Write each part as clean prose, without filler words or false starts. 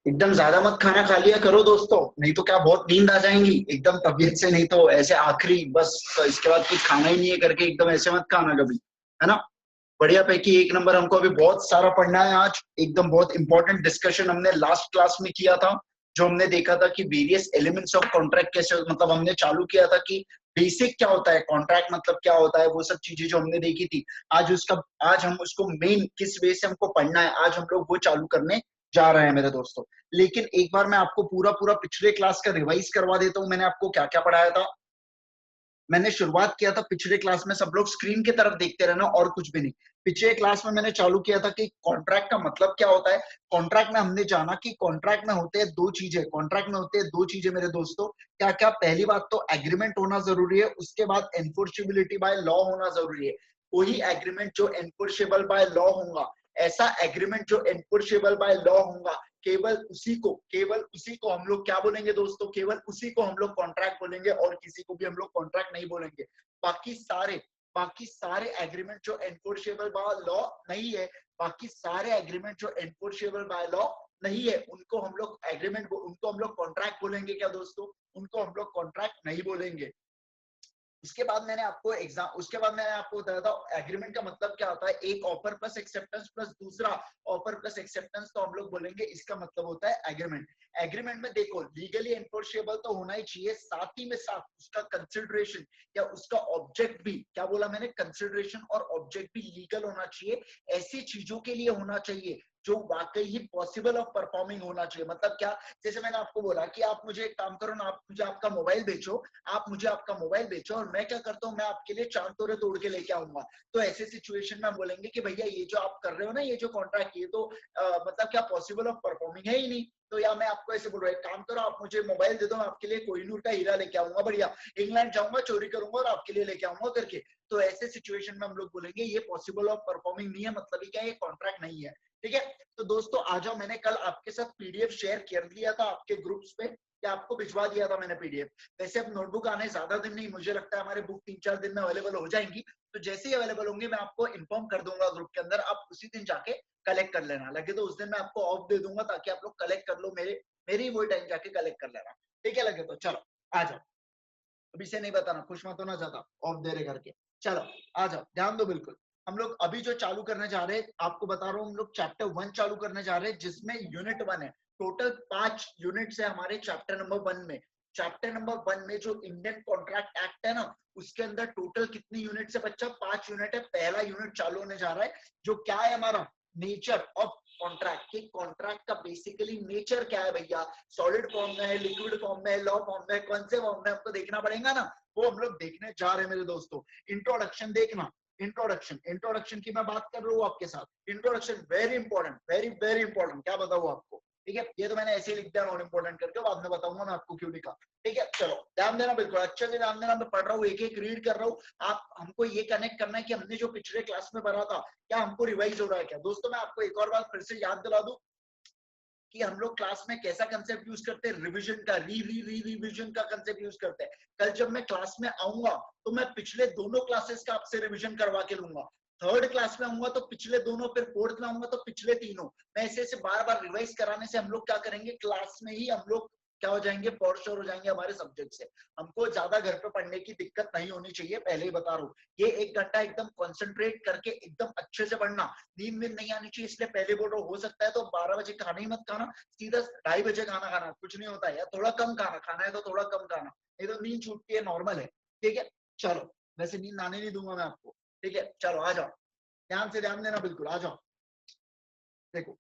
एकदम ज्यादा मत खाना खा लिया करो दोस्तों, नहीं तो क्या बहुत नींद आ जाएंगी एकदम तबीयत से, नहीं तो ऐसे आखिरी बस तो इसके बाद कुछ खाना ही नहीं है करके एकदम ऐसे मत खाना कभी, है ना। बढ़िया पैकी एक नंबर। हमको अभी बहुत सारा पढ़ना है आज, एकदम बहुत इंपॉर्टेंट डिस्कशन हमने लास्ट क्लास में किया था। जो हमने देखा था कि वेरियस एलिमेंट्स ऑफ कॉन्ट्रैक्ट कैसे, मतलब हमने चालू किया था कि बेसिक क्या होता है कॉन्ट्रैक्ट, मतलब क्या होता है, वो सब चीजें जो हमने देखी थी। आज हम उसको मेन किस वे से हमको पढ़ना है, आज हम लोग वो चालू करने जा रहे हैं मेरे दोस्तों। लेकिन एक बार मैं आपको पूरा पूरा पिछले क्लास का रिवाइज करवा देता हूँ, मैंने आपको क्या क्या पढ़ाया था। मैंने शुरुआत किया था पिछले क्लास में, सब लोग स्क्रीन की तरफ देखते रहना और कुछ भी नहीं। पिछले क्लास में मैंने चालू किया था कि कॉन्ट्रैक्ट का मतलब क्या होता है। कॉन्ट्रैक्ट में हमने जाना कि कॉन्ट्रैक्ट में होते हैं दो चीजें, कॉन्ट्रैक्ट में होते हैं दो चीजें मेरे दोस्तों। क्या क्या, पहली बात तो एग्रीमेंट होना जरूरी है, उसके बाद एनफोर्सेबिलिटी बाय लॉ होना जरूरी है। वही एग्रीमेंट जो एनफोर्सेबल बाय लॉ होगा, ऐसा एग्रीमेंट जो एनफोर्सेबल बाय लॉ होगा, केवल उसी को हम लोग क्या बोलेंगे दोस्तों, केवल उसी को हम लोग कॉन्ट्रैक्ट बोलेंगे और किसी को भी हम लोग कॉन्ट्रैक्ट नहीं बोलेंगे। बाकी सारे बाकी सारे एग्रीमेंट जो एनफोर्सेबल बाय लॉ नहीं है, बाकी सारे एग्रीमेंट जो एनफोर्सेबल बाय लॉ नहीं है, उनको हम लोग कॉन्ट्रैक्ट बोलेंगे क्या दोस्तों, उनको हम लोग कॉन्ट्रैक्ट नहीं बोलेंगे। उसके बाद मैंने आपको बताया था एग्रीमेंट का मतलब क्या होता है। एक ऑफर प्लस एक्सेप्टेंस प्लस दूसरा ऑफर प्लस एक्सेप्टेंस तो हम लोग बोलेंगे इसका मतलब होता है एग्रीमेंट। एग्रीमेंट में देखो लीगली एनफोर्सेबल तो होना ही चाहिए, साथ ही में साथ उसका कंसिडरेशन या उसका ऑब्जेक्ट भी, क्या बोला मैंने, कंसिडरेशन और ऑब्जेक्ट भी लीगल होना चाहिए। ऐसी चीजों के लिए होना चाहिए जो वाकई ही पॉसिबल ऑफ परफॉर्मिंग होना चाहिए। मतलब क्या, जैसे मैंने आपको बोला कि आप मुझे एक काम करो ना, आप मुझे आपका मोबाइल बेचो, आप मुझे आपका मोबाइल बेचो और मैं क्या करता हूँ, मैं आपके लिए चांद तोड़े तोड़ के लेके आऊंगा। तो ऐसे सिचुएशन में हम बोलेंगे कि भैया ये जो आप कर रहे हो ना, ये जो कॉन्ट्रैक्ट, ये तो मतलब क्या पॉसिबल ऑफ परफॉर्मिंग है ही नहीं। तो या मैं आपको ऐसे बोल रहा हूँ, एक काम करो, आप मुझे मोबाइल दे दो, मैं आपके लिए कोहिनूर का हीरा लेके आऊंगा, बढ़िया इंग्लैंड जाऊंगा, चोरी करूंगा और आपके लिए लेके आऊंगा करके। तो ऐसे सिचुएशन में हम लोग बोलेंगे ये पॉसिबल ऑफ परफॉर्मिंग नहीं है, मतलब ही क्या, ये कॉन्ट्रैक्ट नहीं है। ठीक है, तो दोस्तों आ जाओ, मैंने कल आपके साथ पीडीएफ शेयर कर दिया था आपके ग्रुप्स पे, या आपको भिजवा दिया था मैंने पीडीएफ। वैसे अब नोटबुक आने ज्यादा दिन नहीं, मुझे लगता है हमारे बुक 3-4 दिन में अवेलेबल हो जाएंगी। तो जैसे ही अवेलेबल होंगे मैं आपको इन्फॉर्म कर दूंगा ग्रुप के अंदर, आप उसी दिन जाके कलेक्ट कर लेना। लगे तो उस दिन मैं आपको ऑफ दे दूंगा ताकि आप लोग कलेक्ट कर लो, मेरी वही टाइम जाके कलेक्ट कर लेना। ठीक है, लगे तो चलो आ जाओ। अभी से नहीं बताना, खुश मत होना ज्यादा ऑफ दे रहे करके। चलो आ जाओ, ध्यान दो बिल्कुल। हम लोग अभी जो चालू करने जा रहे हैं, आपको बता रहा हूँ, हम लोग चैप्टर 1 चालू करने जा रहे हैं जिसमें यूनिट 1 है। टोटल 5 यूनिट्स है हमारे चैप्टर नंबर 1 में। चैप्टर नंबर 1 में जो इंडियन कॉन्ट्रैक्ट एक्ट है ना, उसके अंदर टोटल कितनी यूनिट है बच्चा, 5 यूनिट है। पहला यूनिट चालू होने जा रहा है जो क्या है हमारा, नेचर ऑफ कॉन्ट्रैक्ट। कि कॉन्ट्रैक्ट का बेसिकली नेचर क्या है भैया, सॉलिड फॉर्म में है, लिक्विड फॉर्म में है, लॉ फॉर्म में है, कौन से फॉर्म में हमको देखना पड़ेगा ना, वो हम लोग देखने जा रहे हैं मेरे दोस्तों। इंट्रोडक्शन देखना, इंट्रोडक्शन की मैं बात कर रहा हूँ आपके साथ। Introduction very important, very very important, क्या बताऊँ आपको। ठीक है, ये तो मैंने ऐसे ही लिख दिया नॉन इंपॉर्टेंट करके, बाद में बताऊंगा मैं आपको क्यों लिखा। ठीक है, चलो ध्यान देना, बिल्कुल अच्छे से ध्यान देना। मैं पढ़ रहा हूँ, एक एक रीड कर रहा हूँ। आप हमको ये कनेक्ट करना है कि हमने जो पिछले क्लास में पढ़ा था क्या हमको रिवाइज हो रहा है क्या। दोस्तों मैं आपको एक और बात फिर से याद दिला दूं कि हम लोग क्लास में कैसा कंसेप्ट यूज करते हैं, रिवीजन का, रिवीजन का कंसेप्ट यूज करते हैं। कल जब मैं क्लास में आऊंगा तो मैं पिछले दोनों क्लासेस का आपसे रिवीजन करवा के लूंगा। थर्ड क्लास में आऊंगा तो पिछले दोनों, फिर फोर्थ में आऊंगा तो पिछले तीनों। मैं ऐसे ऐसे बार बार रिवाइज कराने से हम लोग क्या करेंगे, क्लास में ही हम लोग क्या हो जाएंगे, पॉर्श्योर हो जाएंगे हमारे सब्जेक्ट से। हमको ज्यादा घर पे पढ़ने की दिक्कत नहीं होनी चाहिए, पहले ही बता रहा हूँ। ये 1 घंटा एकदम कॉन्सेंट्रेट करके एकदम अच्छे से पढ़ना, नींद में नहीं आनी चाहिए, इसलिए पहले बोल रहा हूँ। हो सकता है तो 12 बजे खाना ही मत खाना, सीधा 2:30 बजे खाना खाना, कुछ नहीं होता है। या थोड़ा कम खाना खाना है तो थोड़ा कम खाना, नहीं तो नींद छूटती है, नॉर्मल है। ठीक है, चलो वैसे नींद आने नहीं दूंगा मैं आपको। ठीक है, चलो आ जाओ, ध्यान से ध्यान देना, बिल्कुल आ जाओ। देखो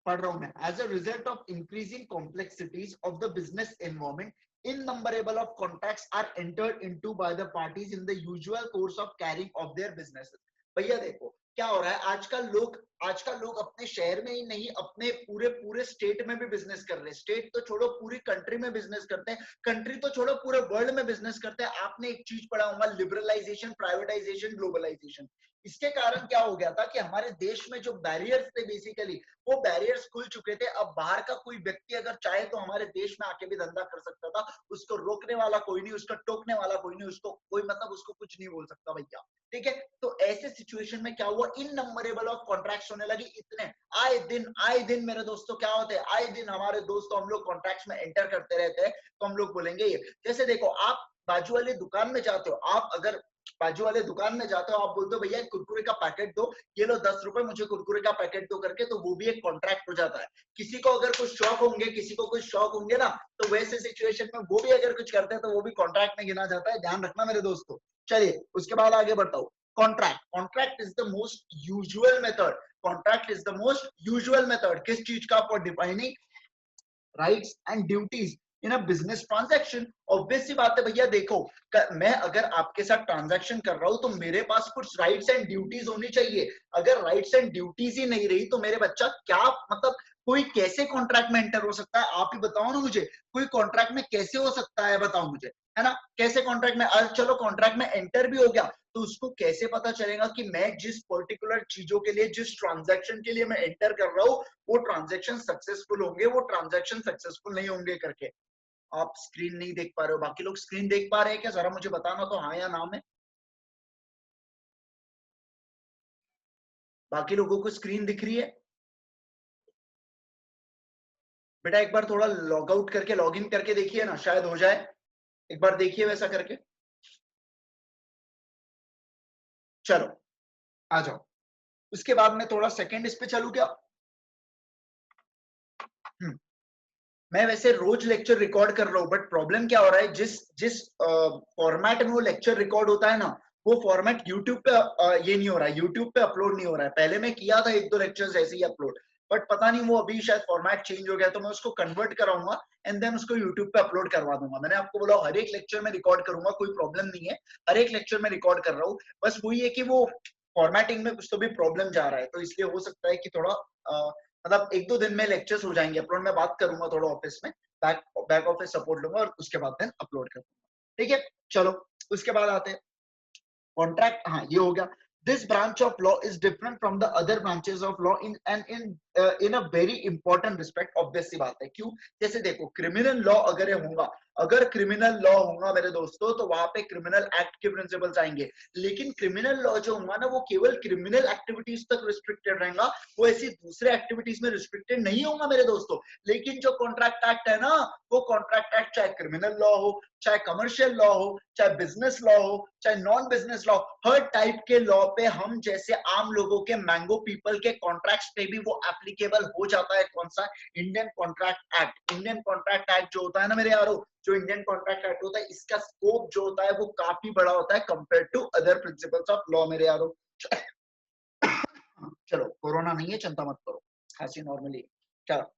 पढ़ रहा हूं मैं। As a result of increasing complexities of the business environment, innumerable of contracts are entered into by the parties in the usual course of carrying of their businesses. भैया देखो क्या हो रहा है, आजकल लोग अपने शहर में ही नहीं, अपने पूरे पूरे स्टेट में भी बिजनेस कर रहे हैं। स्टेट तो छोड़ो, पूरी कंट्री में बिजनेस करते हैं। कंट्री तो छोड़ो, पूरे वर्ल्ड में बिजनेस करते हैं। आपने एक चीज पढ़ा होगा, लिबरलाइजेशन, प्राइवेटाइजेशन, ग्लोबलाइजेशन। इसके कारण क्या हो गया था कि हमारे देश में जो बैरियर्स थे बेसिकली, वो बैरियर्स खुल चुके थे। अब बाहर का कोई व्यक्ति अगर चाहे तो हमारे देश में आके भी धंधा कर सकता था। उसको रोकने वाला कोई नहीं, उसको टोकने वाला कोई नहीं, उसको कोई मतलब उसको कुछ नहीं बोल सकता भैया। ठीक है। तो ऐसे सिचुएशन में क्या हुआ, इन नंबरेबल ऑफ कॉन्ट्रैक्ट्स होने लगी, इतने आए दिन मेरे दोस्तों क्या होते हैं, आए दिन हमारे दोस्तों हम लोग कॉन्ट्रैक्ट्स में एंटर करते रहते हैं। तो हम लोग बोलेंगे ये, जैसे देखो आप बाजू वाली दुकान में जाते हो, आप अगर बाजू वाले दुकान में जाते हो, आप बोलते हो भैया एक कुरकुरे का पैकेट दो, ये लो 10 रुपए, मुझे कुरकुरे का पैकेट दो करके, तो वो भी एक कॉन्ट्रैक्ट हो जाता है। किसी को अगर कुछ शौक होंगे, किसी को कुछ शौक होंगे ना, तो वैसे सिचुएशन में वो भी अगर कुछ करते हैं तो वो भी कॉन्ट्रैक्ट में गिना जाता है, ध्यान रखना मेरे दोस्तों। चलिए उसके बाद आगे बढ़ता हूँ। Contract is the most usual method, contract is the most usual method किस चीज का, for defining rights and duties in a business transaction. Obvious सी बात है भैया, देखो मैं अगर आपके साथ ट्रांजैक्शन कर रहा हूं तो मेरे पास कुछ राइट्स एंड ड्यूटीज होनी चाहिए। अगर राइट्स एंड ड्यूटीज ही नहीं रही तो मेरे बच्चा क्या मतलब, कोई कैसे कॉन्ट्रैक्ट में एंटर हो सकता है, आप ही बताओ ना मुझे, कोई कॉन्ट्रैक्ट में कैसे हो सकता है, बताओ मुझे, है ना, कैसे कॉन्ट्रैक्ट में, चलो कॉन्ट्रैक्ट में एंटर भी हो गया, तो उसको कैसे पता चलेगा कि मैं जिस पर्टिकुलर चीजों के लिए, जिस ट्रांजैक्शन के लिए मैं एंटर कर रहा हूँ, वो ट्रांजैक्शन सक्सेसफुल होंगे, वो ट्रांजैक्शन सक्सेसफुल नहीं होंगे करके। आप स्क्रीन नहीं देख पा रहे हो, बाकी लोग स्क्रीन देख पा रहे हैं क्या, जरा मुझे बताना तो हाँ या ना में। बाकी लोगों को स्क्रीन दिख रही है? बेटा एक बार थोड़ा लॉग आउट करके लॉग इन करके देखिए ना, शायद हो जाए, एक बार देखिए वैसा करके। चलो आ जाओ, उसके बाद मैं थोड़ा सेकंड इस पे चलू क्या। मैं वैसे रोज लेक्चर रिकॉर्ड कर रहा हूँ, बट प्रॉब्लम क्या हो रहा है, जिस जिस फॉर्मेट में वो लेक्चर रिकॉर्ड होता है ना, वो फॉर्मेट यूट्यूब पे ये नहीं हो रहा है, यूट्यूब पे अपलोड नहीं हो रहा है। पहले मैं किया था एक दो लेक्चर्स ऐसे ही अपलोड, बट पता नहीं वो अभी शायद फॉर्मेट चेंज हो गया, तो मैं उसको कन्वर्ट कराऊंगा एंड देन उसको यूट्यूब पे अपलोड करवा दूंगा। मैंने आपको बोला हर एक लेक्चर में रिकॉर्ड करूंगा, कोई प्रॉब्लम नहीं है, हर एक लेक्चर में रिकॉर्ड कर रहा हूँ, बस वही है कि वो फॉर्मेटिंग में कुछ तो भी प्रॉब्लम जा रहा है, तो इसलिए हो सकता है कि थोड़ा मतलब एक दो दिन में लेक्चर्स हो जाएंगे अपलोड। मैं बात करूंगा थोड़ा ऑफिस में, बैक बैक ऑफिस सपोर्ट लूंगा और उसके बाद देन अपलोड कर दूंगा, ठीक है। चलो उसके बाद आते हैं कॉन्ट्रैक्ट, हाँ ये हो गया। This branch of law is different from the other branches of law in and in a very important respect. Obvious सी बात है, क्यों, जैसे देखो क्रिमिनल लॉ अगर ये होगा, अगर क्रिमिनल लॉ होगा मेरे दोस्तों, तो वहां पे क्रिमिनल एक्ट के प्रिंसिपल्स आएंगे, लेकिन क्रिमिनल लॉ जो होगा ना, वो केवल क्रिमिनल एक्टिविटीज तक रिस्ट्रिक्टेड रहेगा, वो ऐसी दूसरे एक्टिविटीज में रिस्ट्रिक्टेड नहीं होगा मेरे दोस्तों। लेकिन जो कॉन्ट्रैक्ट एक्ट है ना, वो कॉन्ट्रैक्ट एक्ट चाहे क्रिमिनल लॉ हो, चाहे कमर्शियल लॉ हो, चाहे बिजनेस लॉ हो, चाहे नॉन बिजनेस लॉ, हर टाइप के लॉ पे हम जैसे आम लोगों के, मैंगो पीपल के कॉन्ट्रैक्ट्स पे भी वो एप्लीकेबल हो जाता है। कौन सा, Indian Contract act. Indian Contract act जो होता है ना मेरे यारों, जो इंडियन कॉन्ट्रैक्ट एक्ट होता है, इसका स्कोप जो होता है वो काफी बड़ा होता है compare to other principles of law मेरे यारों। चलो कोरोना नहीं है, चिंता मत करो, खांसी नॉर्मली। चलो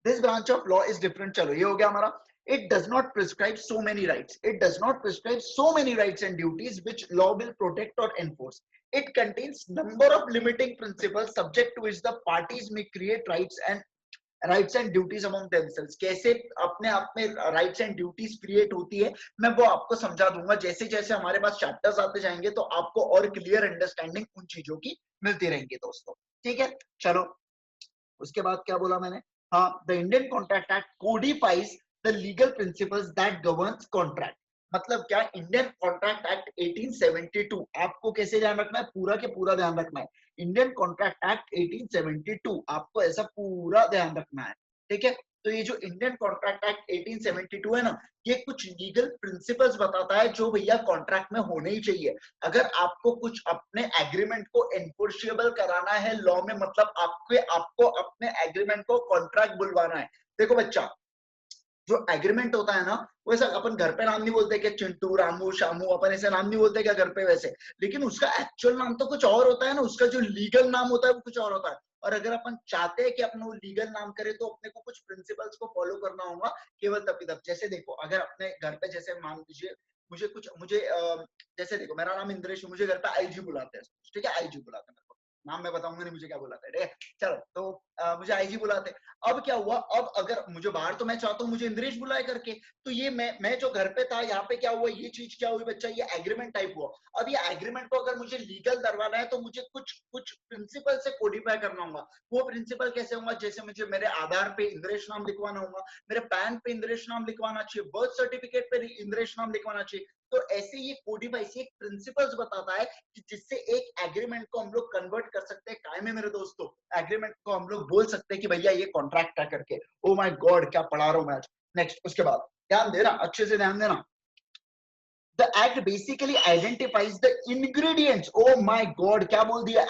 this branch of law is different, चलो ये हो गया हमारा। it does not prescribe so many rights, it does not prescribe so many rights and duties which law will protect or enforce. It contains number of limiting principles subject to which the parties may create rights and duties among themselves। कैसे अपने आप में rights and duties create होती है, मैं वो आपको समझा दूंगा जैसे जैसे हमारे पास चैप्टर्स आते जाएंगे, तो आपको और क्लियर अंडरस्टैंडिंग उन चीजों की मिलती रहेंगी दोस्तों, ठीक है। चलो उसके बाद क्या बोला मैंने, हाँ, the Indian Contract Act codifies the legal principles that governs contract. मतलब क्या, इंडियन कॉन्ट्रैक्ट एक्ट 1872, आपको कैसे ध्यान रखना है, पूरा के पूरा ध्यान रखना है। इंडियन कॉन्ट्रैक्ट एक्ट 1872 आपको ऐसा पूरा ध्यान रखना है, ठीक है। तो ये जो इंडियन कॉन्ट्रैक्ट एक्ट 1872 है ना, ये कुछ लीगल प्रिंसिपल्स बताता है जो भैया कॉन्ट्रैक्ट में होने ही चाहिए। अगर आपको कुछ अपने एग्रीमेंट को एनफोर्सेबल कराना है लॉ में, मतलब आपको अपने एग्रीमेंट को कॉन्ट्रैक्ट बुलवाना है। देखो बच्चा, जो एग्रीमेंट होता है ना, वो ऐसा अपन घर पे नाम नहीं बोलते कि चिंटू रामू शामू, अपन ऐसे नाम नहीं बोलते क्या घर पे वैसे, लेकिन उसका एक्चुअल नाम तो कुछ और होता है ना, उसका जो लीगल नाम होता है वो कुछ और होता है। और अगर अपन चाहते हैं कि अपने वो लीगल नाम करे, तो अपने को कुछ प्रिंसिपल्स को फॉलो करना होगा, केवल तभी तब। जैसे देखो अगर अपने घर पे, जैसे मान लीजिए मुझे जैसे देखो मेरा नाम इंद्रेश, मुझे घर पे आईजी बुलाते हैं, ठीक है, आईजी बुलाते हैं मेरे को, नाम मैं बताऊंगा नहीं मुझे क्या बुलाते हैं, ठीक है। चलो तो मुझे आईजी बुलाते हैं। अब क्या हुआ, अब अगर मुझे बाहर तो मैं चाहता हूँ मुझे इंद्रेश बुलाए करके, तो ये मैं जो घर पे था, यहाँ पे क्या हुआ, ये चीज क्या हुई बच्चा, ये एग्रीमेंट टाइप हुआ। अब ये एग्रीमेंट को अगर मुझे लीगल करवाना है, तो मुझे कुछ कुछ प्रिंसिपल से कोडिफाई करना होगा। वो प्रिंसिपल कैसे होगा, जैसे मुझे मेरे आधार पे इंद्रेश नाम लिखवाना होगा, मेरे पैन पे इंद्रेश नाम लिखवाना चाहिए, बर्थ सर्टिफिकेट पे इंद्रेश नाम लिखवाना चाहिए। तो ऐसे ये कोडिफाई से एक प्रिंसिपल्स बताता है कि जिससे एक एग्रीमेंट को हम लोग कन्वर्ट कर सकते हैं काय में मेरे दोस्तों, एग्रीमेंट को हम लोग बोल सकते हैं कि भैया ये कॉन्ट्रैक्ट है करके। ओ माय गॉड क्या पढ़ा रहा हूं मैं आज। नेक्स्ट, उसके बाद ध्यान देना, अच्छे से ध्यान देना। The act basically identifies the ingredients. Oh my God, क्या बोल दिया?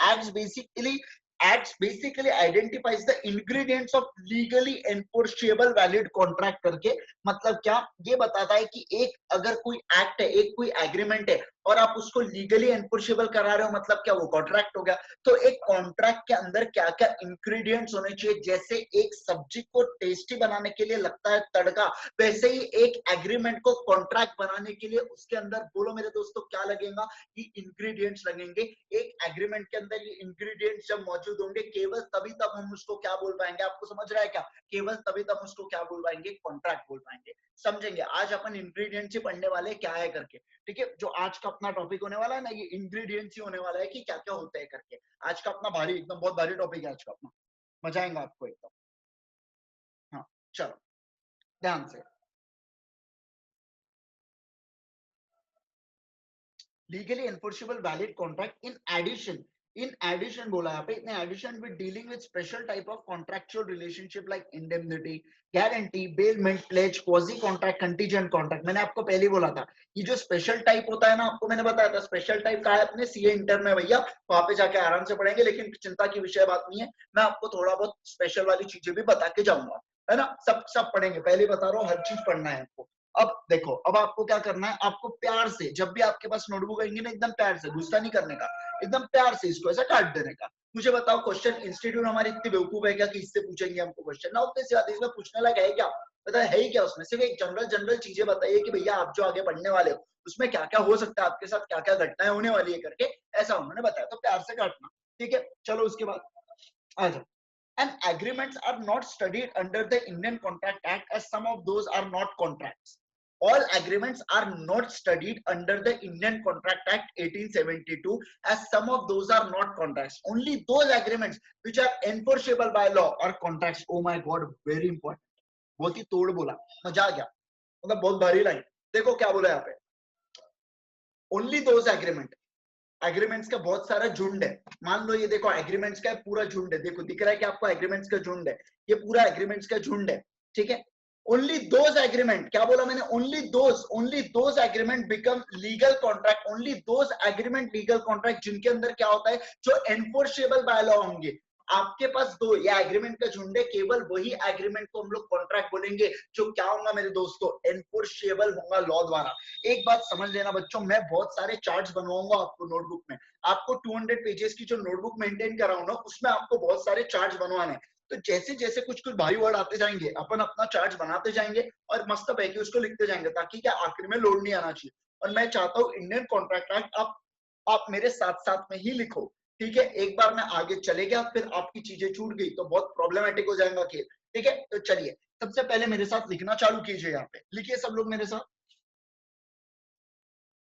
Acts basically identifies the ingredients of legally enforceable valid contract करके, मतलब क्या ये बताता है कि एक अगर कोई एक्ट है, एक कोई एग्रीमेंट है और आप उसको लीगली एनफोर्सेबल करा रहे हो, मतलब क्या वो कॉन्ट्रैक्ट हो गया। तो एक कॉन्ट्रैक्ट के अंदर क्या क्या इंग्रेडिएंट्स होने चाहिए, जैसे एक सब्जी को टेस्टी बनाने के लिए लगता है तड़का, वैसे ही एक एग्रीमेंट को कॉन्ट्रैक्ट बनाने के लिए उसके अंदर बोलो मेरे दोस्तों क्या लगेगा, ये इंग्रेडिएंट्स लगेंगे। एक एग्रीमेंट के अंदर ये इंग्रेडिएंट्स जब मौजूद होंगे केवल तभी तब हम उसको क्या बोल पाएंगे, आपको समझ रहा है क्या, केवल तभी तब उसको क्या बोल पाएंगे, कॉन्ट्रैक्ट बोल पाएंगे। समझेंगे आज अपन इंग्रेडिएंट्स ही पढ़ने वाले क्या है करके, ठीक है। जो आज का अपना टॉपिक होने वाला है ना, ये इंग्रेडिएंट्स ही होने वाला है कि क्या क्या होता है करके। आज का अपना भारी एकदम बहुत भारी टॉपिक है आज का अपना, मजा आएगा आपको एकदम। हाँ चलो ध्यान से, legally enforceable valid contract in addition बोला यहाँ पे, in addition with dealing with special type of contractual relationship like indemnity, guarantee, bailment, pledge, quasi contract, contingent contract. मैंने आपको पहले ही बोला था ये जो स्पेशल टाइप होता है ना, आपको मैंने बताया था स्पेशल टाइप का है अपने सीए इंटर में भैया, वहां पे जाके आराम से पढ़ेंगे, लेकिन चिंता की विषय बात नहीं है, मैं आपको थोड़ा बहुत स्पेशल वाली चीजें भी बता के जाऊंगा, है ना। सब सब पढ़ेंगे, पहले बता रहा हूँ हर चीज पढ़ना है आपको। अब देखो, अब आपको क्या करना है, आपको प्यार से जब भी आपके पास नोटबुक आएंगी ना, एकदम प्यार से, गुस्सा नहीं करने का, एकदम प्यार से इसको ऐसा काट देने का। मुझे बताओ क्वेश्चन इंस्टीट्यूट हमारी इतनी बेवकूफ है क्या कि इससे पूछेंगे हमको क्वेश्चन ना, उतने से ज्यादा इसमें पूछने लगा है क्या, पता है ही क्या उसमें, सिर्फ एक जनरल जनरल चीजें बताइए कि भैया आप जो आगे पढ़ने वाले हो उसमें क्या क्या हो सकता है, आपके साथ क्या क्या घटनाएं होने वाली है करके, ऐसा उन्होंने बताया, तो प्यार से काटना, ठीक है। चलो उसके बाद आ जाओ। And agreements are not studied under the Indian Contract Act as some of those are not contracts. All agreements are not studied under the Indian Contract Act 1872 as some of those are not contracts. Only those agreements which are enforceable by law are contracts. Oh my God, very important. बहुत ही तोड़ बोला, मजा आ गया, मतलब बहुत भारी line. देखो क्या बोला यहाँ पे, ओनली दोज एग्रीमेंट, एग्रीमेंट्स का बहुत सारा झुंड है। मान लो ये देखो एग्रीमेंट्स का पूरा झुंड है, देखो दिख रहा है कि आपको एग्रीमेंट्स का झुंड है, ये पूरा एग्रीमेंट्स का झुंड है, ठीक है। ओनली दोज एग्रीमेंट, क्या बोला मैंने, only those agreement become legal contract, only those agreement legal contract जिनके अंदर क्या होता है, जो एनफोर्सेबल बाय लॉ होंगे। आपके पास दो या एग्रीमेंट का झुंड है, केवल वही एग्रीमेंट को हम लोग कॉन्ट्रैक्ट बोलेंगे जो क्या होगा मेरे दोस्तों, एनफोर्सेबल होगा लॉ द्वारा। एक बात समझ लेना बच्चों, मैं बहुत सारे चार्ट्स बनवाऊंगा आपको नोटबुक में, आपको 200 पेजेस की जो नोटबुक मेंटेन कर रहा हूं ना, उसमें आपको बहुत सारे चार्ट्स बनवाने हैं। तो जैसे जैसे कुछ कुछ भारी वर्ड आते जाएंगे, अपन अपना चार्ट बनाते जाएंगे और मस्त पैके उसको लिखते जाएंगे, ताकि क्या आखिर में लोड नहीं आना चाहिए। और मैं चाहता हूँ इंडियन कॉन्ट्रैक्ट एक्ट आप मेरे साथ साथ में ही लिखो, ठीक है। एक बार मैं आगे चले गया फिर आपकी चीजें छूट गई तो बहुत प्रॉब्लमेटिक हो जाएगा खेल, ठीक है। तो चलिए सबसे पहले मेरे साथ लिखना चालू कीजिए, यहाँ पे लिखिए सब लोग मेरे साथ।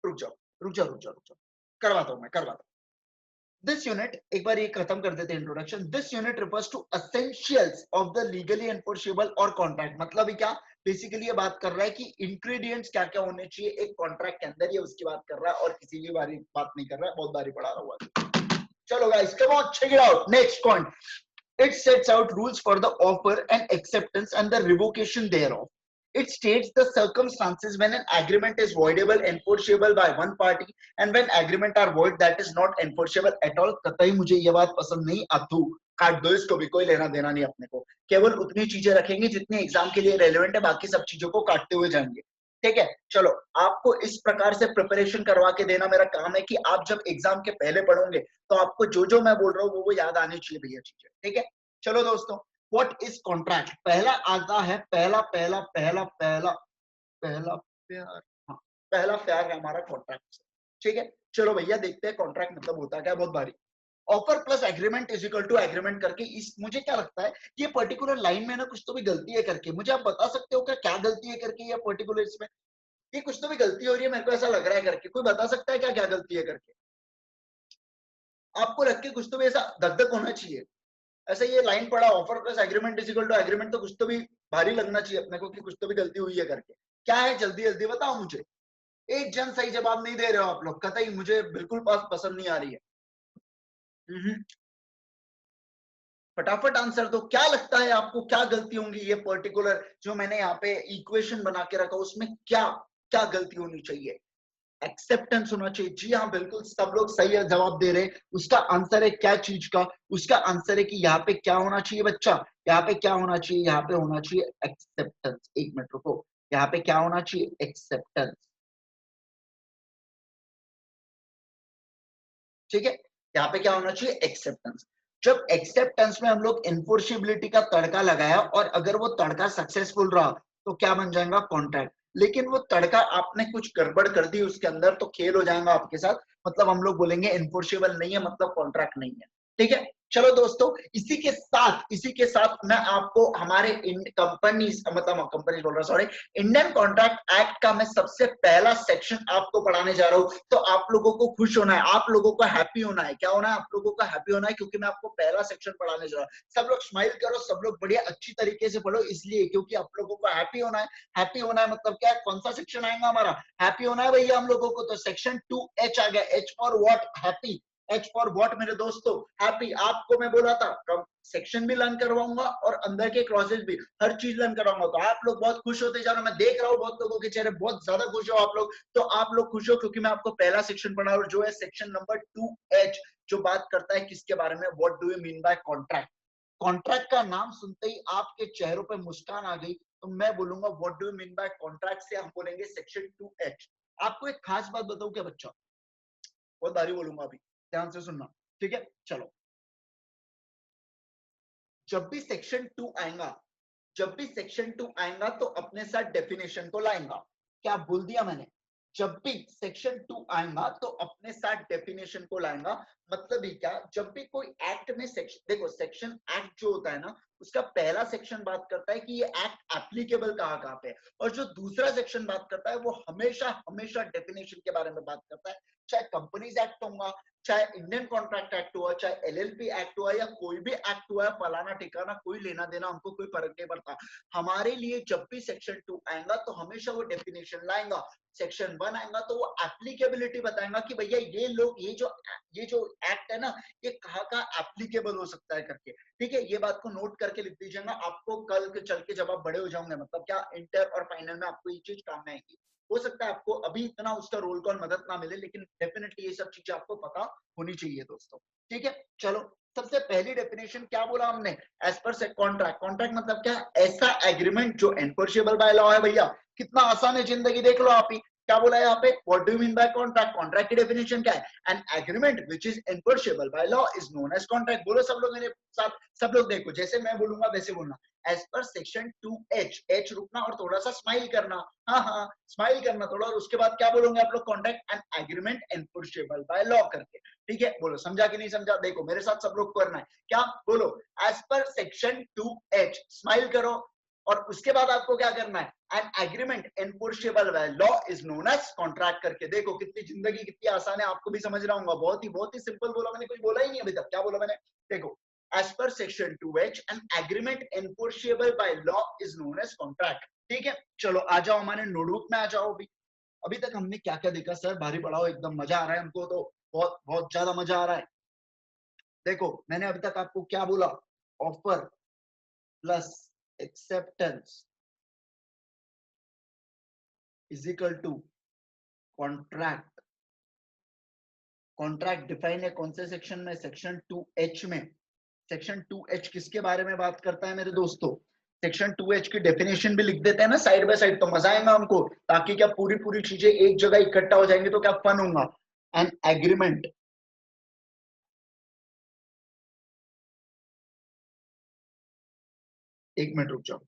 रुक जाओ रुक जाओ रुक जाओ रुक जाओ, करवाता हूं मैं, करवाता हूं। दिस यूनिट, एक बार ये खत्म कर देते हैं introduction. This unit refers to essentials of the legally enforceable और कॉन्ट्रैक्ट, मतलब क्या बेसिकली ये बात कर रहा है कि इंग्रेडिएंट्स क्या क्या होने चाहिए एक कॉन्ट्रैक्ट के अंदर, ये उसकी बात कर रहा है और किसी की बारी बात नहीं कर रहा है, बहुत बारी पढ़ा रहा हुआ। चलो guys come on, check it out. Next point, it sets out rules for the offer and acceptance and the revocation thereof. It states the circumstances when an agreement is voidable, enforceable by one party, and when agreement are void, that is not enforceable at all. कतई मुझे ये बात पसंद नहीं आती, काट दो इसको भी, कोई लेना देना नहीं अपने को, केवल उतनी चीजें रखेंगे जितनी एग्जाम के लिए रेलेवेंट है, बाकी सब चीजों को काटते हुए जाएंगे, ठीक है। चलो आपको इस प्रकार से प्रिपरेशन करवा के देना मेरा काम है कि आप जब एग्जाम के पहले पढ़ोगे तो आपको जो जो मैं बोल रहा हूँ वो याद आनी चाहिए भैया चीजें, ठीक है। चलो दोस्तों, व्हाट इज कॉन्ट्रैक्ट, पहला आता है, पहला पहला पहला पहला पहला प्यार, हाँ पहला प्यार है हमारा कॉन्ट्रैक्ट से, ठीक है। चलो भैया देखते हैं कॉन्ट्रैक्ट मतलब होता क्या, बहुत भारी। Offer plus agreement is equal to agreement करके, इस मुझे क्या लगता है ये पर्टिकुलर लाइन में ना कुछ तो भी गलती है करके, मुझे आप बता सकते हो क्या क्या गलती है करके, ये पर्टिकुलर इसमें ये कुछ तो भी गलती हो रही है, मेरे को ऐसा लग रहा है करके, कोई बता सकता है क्या क्या गलती है करके, आपको लग के कुछ तो भी ऐसा धक धक होना चाहिए। ऐसा ये लाइन पड़ा offer plus agreement is equal to agreement, तो कुछ तो भी भारी लगना चाहिए अपने को कि कुछ तो भी गलती हुई है करके, क्या है जल्दी जल्दी बताओ मुझे। एक जन सही जवाब नहीं दे रहे हो आप लोग, कतई मुझे बिल्कुल बात पसंद नहीं आ रही है। फटाफट आंसर दो, क्या लगता है आपको क्या गलती होंगी ये पर्टिकुलर जो मैंने यहाँ पे इक्वेशन बना के रखा, उसमें क्या क्या गलती होनी चाहिए? एक्सेप्टेंस होना चाहिए। जी हाँ, बिल्कुल सब लोग सही है जवाब दे रहे हैं। उसका आंसर है क्या चीज का? उसका आंसर है कि यहाँ पे क्या होना चाहिए बच्चा, यहाँ पे क्या होना चाहिए, यहाँ पे होना चाहिए एक्सेप्टेंस। एक मिनट रुको, यहाँ पे क्या होना चाहिए? एक्सेप्टेंस। ठीक है, यहाँ पे क्या होना चाहिए? एक्सेप्टेंस। जब एक्सेप्टेंस में हम लोग इन्फोर्सिबिलिटी का तड़का लगाया और अगर वो तड़का सक्सेसफुल रहा तो क्या बन जाएगा? कॉन्ट्रैक्ट। लेकिन वो तड़का आपने कुछ गड़बड़ कर दी उसके अंदर तो खेल हो जाएगा आपके साथ, मतलब हम लोग बोलेंगे इन्फोर्सिबल नहीं है, मतलब कॉन्ट्रैक्ट नहीं है। ठीक है, चलो दोस्तों, इसी के साथ मैं आपको हमारे कंपनी, मतलब कंपनी बोल रहा, सॉरी, इंडियन कॉन्ट्रैक्ट एक्ट का मैं सबसे पहला सेक्शन आपको पढ़ाने जा रहा हूं। तो आप लोगों को खुश होना है, आप लोगों को हैप्पी होना है। क्या होना है? आप लोगों को हैप्पी होना है, क्योंकि मैं आपको पहला सेक्शन पढ़ाने जा रहा हूं। सब लोग स्माइल करो, सब लोग बढ़िया अच्छी तरीके से पढ़ो, इसलिए क्योंकि आप लोगों को हैप्पी होना है। हैप्पी होना है मतलब क्या है? कौन सा सेक्शन आएगा हमारा? हैप्पी होना है भैया हम लोगों को। तो सेक्शन 2H आ गया। H for what? Happy. H for what मेरे दोस्तों? हैप्पी। आपको मैं बोला था कब सेक्शन भी लर्न करवाऊंगा और अंदर के क्लॉजेस भी, हर चीज लर्न कराऊंगा। तो आप लोग बहुत खुश होते जा रहे हो, मैं देख रहा हूँ बहुत लोगों के चेहरे, बहुत ज्यादा खुश हो आप लोग। तो आप लोग खुश हो क्योंकि मैं आपको पहला सेक्शन पढ़ा रहा हूं, जो है सेक्शन नंबर 2H, जो बात करता है किसके बारे में? What do you mean by contract. Contract का नाम सुनते ही आपके चेहरों पर मुस्कान आ गई, तो मैं बोलूंगा what do you mean by contract से हम बोलेंगे सेक्शन 2H। आपको एक खास बात बताऊं क्या बच्चा? बहुत भारी बोलूंगा अभी, ध्यान से सुनना। ठीक है, चलो। जब भी सेक्शन 2 आएगा, जब भी सेक्शन 2 आएगा तो अपने साथ डेफिनेशन को लाएगा। क्या बोल दिया मैंने? जब भी सेक्शन 2 आएगा तो अपने साथ डेफिनेशन को लाएगा। मतलब ही क्या? जब भी कोई एक्ट में सेक्शन, देखो सेक्शन एक्ट जो होता है ना, उसका पहला सेक्शन बात करता है कि ये एक्ट एप्लीकेबल कहाँ कहाँ पे है, और जो दूसरा सेक्शन बात करता है वो हमेशा हमेशा डेफिनेशन के बारे में बात करता है। चाहे कंपनीज एक्ट होगा, चाहे इंडियन कॉन्ट्रैक्ट एक्ट हुआ, चाहे एलएलपी एक्ट हुआ, या कोई भी एक्ट हुआ है, फलाना ठिकाना कोई लेना देना हमको कोई फर्क नहीं पड़ता। हमारे लिए जब भी सेक्शन 2 आएगा तो हमेशा वो डेफिनेशन लाएगा। सेक्शन 1 आएगा तो वो एप्लीकेबिलिटी बताएगा कि भैया ये लोग, ये जो एक्ट है ना, ये कहाँ कहाँ एप्लीकेबल हो सकता है करके। ठीक है, ये बात को नोट करके लिख दीजिएगा, आपको कल के चल के जब आप बड़े हो जाओगे, मतलब क्या इंटर और फाइनल में आपको ये चीज काम में आएगी। हो सकता है आपको अभी इतना उसका रोल कॉल मदद ना मिले, लेकिन डेफिनेटली ये सब चीजें आपको पता होनी चाहिए दोस्तों। ठीक है, चलो। सबसे पहली डेफिनेशन क्या बोला हमने? एज पर से कॉन्ट्रैक्ट। कॉन्ट्रैक्ट मतलब क्या? ऐसा एग्रीमेंट जो एनफोर्सेबल बाय लॉ है भैया। कितना आसान है जिंदगी, देख लो आप ही। क्या बोला है यहाँ पे? What do you mean by contract? Contract की डेफिनेशन क्या है? An agreement which is enforceable by law is known as contract. बोलो सब लोग मेरे साथ, सब लोग देखो, जैसे मैं बोलूंगा वैसे बोलना। As per section 2H, H रुकना और थोड़ा सा स्माइल करना। हाँ हाँ, स्माइल करना थोड़ा, और उसके बाद क्या बोलोगे आप लोग? Contract and agreement enforceable by law करके। ठीक है, बोलो समझा कि नहीं समझा? देखो मेरे साथ सब लोग करना है। क्या बोलो? As per section 2H, smile करो, और उसके बाद आपको क्या करना है? An agreement enforceable by law is known as contract करके। देखो कितनी जिंदगी कितनी आसान है, आपको भी समझ रहा हूँ। बहुत ही सिंपल बोला मैंने, कुछ बोला ही नहीं अभी तक। क्या बोला मैंने? देखो, as per section 2H, an agreement enforceable by law is known as contract। ठीक है, चलो आ जाओ हमारे नोटबुक में, आ जाओ। अभी अभी तक हमने क्या क्या देखा सर? भारी पढ़ाओ, एकदम मजा आ रहा है हमको तो, बहुत बहुत ज्यादा मजा आ रहा है। देखो मैंने अभी तक आपको क्या बोला? Offer plus acceptance is equal to contract. Contract define है कौन से सेक्शन में? सेक्शन 2H में। सेक्शन 2H किसके बारे में बात करता है मेरे दोस्तों? सेक्शन 2H की डेफिनेशन भी लिख देते हैं ना साइड बाय साइड, तो मजा आएगा हमको, ताकि क्या पूरी पूरी चीजें एक जगह इकट्ठा हो जाएंगे तो क्या फन होगा। एन एग्रीमेंट, एक मिनट रुक जाओ।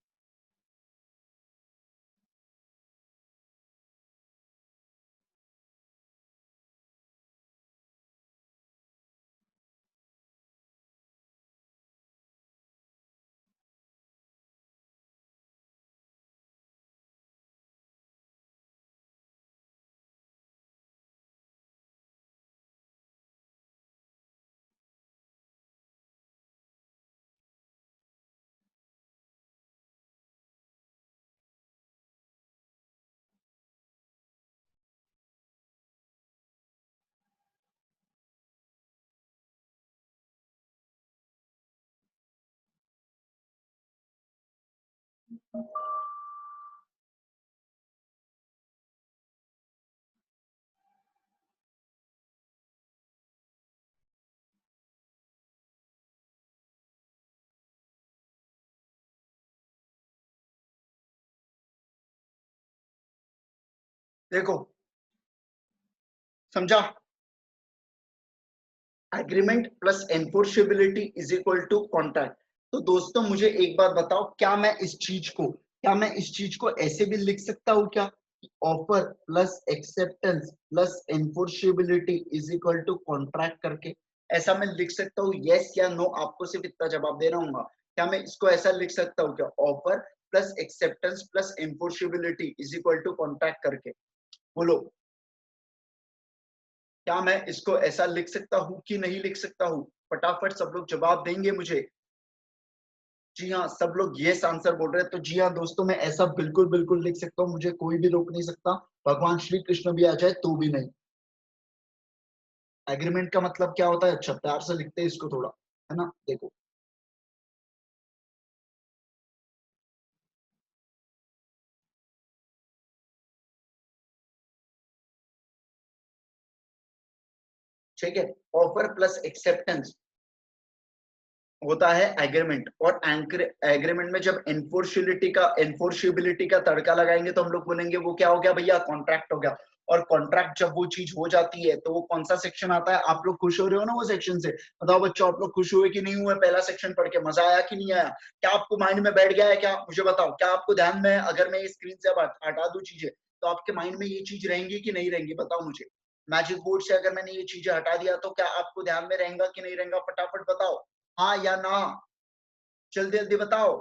देखो, समझा? Agreement plus enforceability is equal to contract. तो दोस्तों मुझे एक बात बताओ, क्या मैं इस चीज को ऐसे भी लिख सकता हूँ क्या? Offer plus acceptance plus enforceability is equal to contract करके ऐसा मैं लिख सकता हूँ? यस या नो? आपको सिर्फ इतना जवाब देना होगा। क्या मैं इसको ऐसा लिख सकता हूँ क्या? Offer plus acceptance plus enforceability is equal to contract करके? बोलो, क्या मैं इसको ऐसा लिख सकता हूँ कि नहीं लिख सकता हूँ? फटाफट सब लोग जवाब देंगे मुझे। जी हाँ, सब लोग यस आंसर बोल रहे हैं। तो जी हाँ दोस्तों, मैं ऐसा बिल्कुल बिल्कुल लिख सकता हूँ, मुझे कोई भी रोक नहीं सकता। भगवान श्री कृष्ण भी आ जाए तो भी नहीं। एग्रीमेंट का मतलब क्या होता है? अच्छा, प्यार से लिखते हैं इसको थोड़ा, है ना? देखो, ठीक है। ऑफर प्लस एक्सेप्टेंस होता है एग्रीमेंट। और एग्रीमेंट में जब एनफोर्सिबिलिटी का तड़का लगाएंगे तो हम लोग बोलेंगे वो क्या हो गया भैया? कॉन्ट्रैक्ट हो गया। और कॉन्ट्रैक्ट जब वो चीज हो जाती है तो वो कौन सा सेक्शन आता है? आप लोग खुश हो रहे हो ना वो सेक्शन से? बताओ बच्चों, आप लोग खुश हुए कि नहीं हुए? पहला सेक्शन पढ़ के मजा आया कि नहीं आया? क्या आपको माइंड में बैठ गया है क्या? मुझे बताओ, क्या आपको ध्यान में है? अगर मैं स्क्रीन से हटा दूं चीजें तो आपके माइंड में ये चीज रहेंगी कि नहीं रहेंगी? बताओ मुझे। मैजिक बोर्ड से अगर मैंने ये चीजें हटा दिया तो क्या आपको ध्यान में रहेगा कि नहीं रहेगा? फटाफट बताओ, हाँ या ना? जल्दी जल्दी बताओ।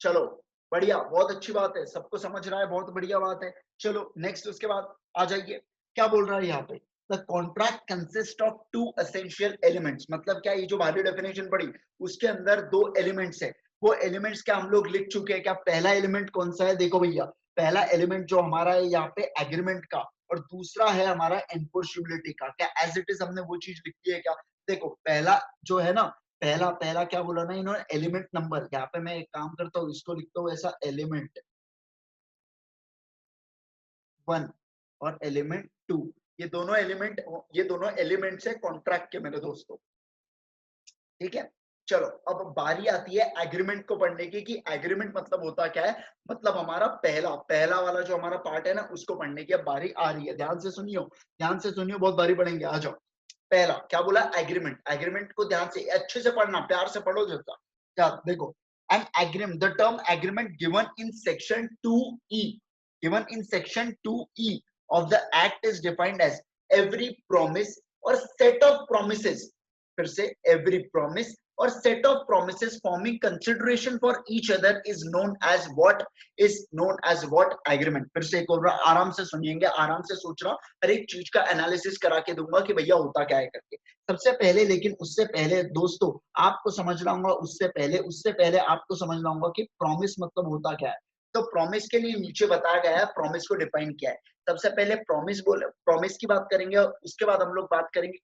चलो, बढ़िया, बहुत अच्छी बात है, सबको समझ रहा है, बहुत बढ़िया बात है। चलो नेक्स्ट, उसके बाद आ जाइए। क्या बोल रहा है यहाँ पे? The contract consist of two essential elements. मतलब क्या? ये जो बाहरी डेफिनेशन पड़ी उसके अंदर दो एलिमेंट्स है। वो एलिमेंट्स क्या हम लोग लिख चुके हैं क्या? पहला एलिमेंट कौन सा है? देखो भैया, पहला एलिमेंट जो हमारा है यहाँ पे एग्रीमेंट का, और दूसरा है हमारा एनफोर्सिबिलिटी का। क्या एज इट इज हमने वो चीज लिखी है क्या? देखो, पहला जो है ना, पहला पहला क्या बोला ना इन्होंने? Element number. यहाँ पे मैं एक काम करता हूँ, इसको लिखता हूँ ऐसा, एलिमेंट 1 और एलिमेंट 2। ये दोनों एलिमेंट्स है कॉन्ट्रैक्ट के मेरे दोस्तों। ठीक है। चलो, अब बारी आती है एग्रीमेंट को पढ़ने की कि एग्रीमेंट मतलब होता क्या है। मतलब हमारा पहला पहला वाला जो हमारा पार्ट है ना, उसको पढ़ने की अब बारी आ रही है। ध्यान से सुनियो, ध्यान से सुनियो, बहुत बारी पढ़ेंगे। आ जाओ। पहला क्या बोला? एग्रीमेंट। एग्रीमेंट को ध्यान से अच्छे से पढ़ना, प्यार से पढ़ो जैसा। क्या देखो, an agreement, the term agreement given in section 2E, given in section 2E of the act is defined as every promise or set of promises, फिर से every promise or set of promises forming consideration for each other is known as what agreement। फिर से एक और आराम से सुनिएंगे, आराम से सोच रहा, हर एक चीज का एनालिसिस करा के दूंगा कि भैया होता क्या है करके। सबसे पहले, लेकिन उससे पहले दोस्तों आपको समझना होगा, उससे पहले आपको समझना होगा कि प्रॉमिस मतलब होता क्या है। तो प्रॉमिस के लिए नीचे बताया गया है, प्रॉमिस को डिफाइन किया है। सबसे पहले प्रॉमिस की बात करेंगे, और उसके बाद हम लोग बात करेंगे,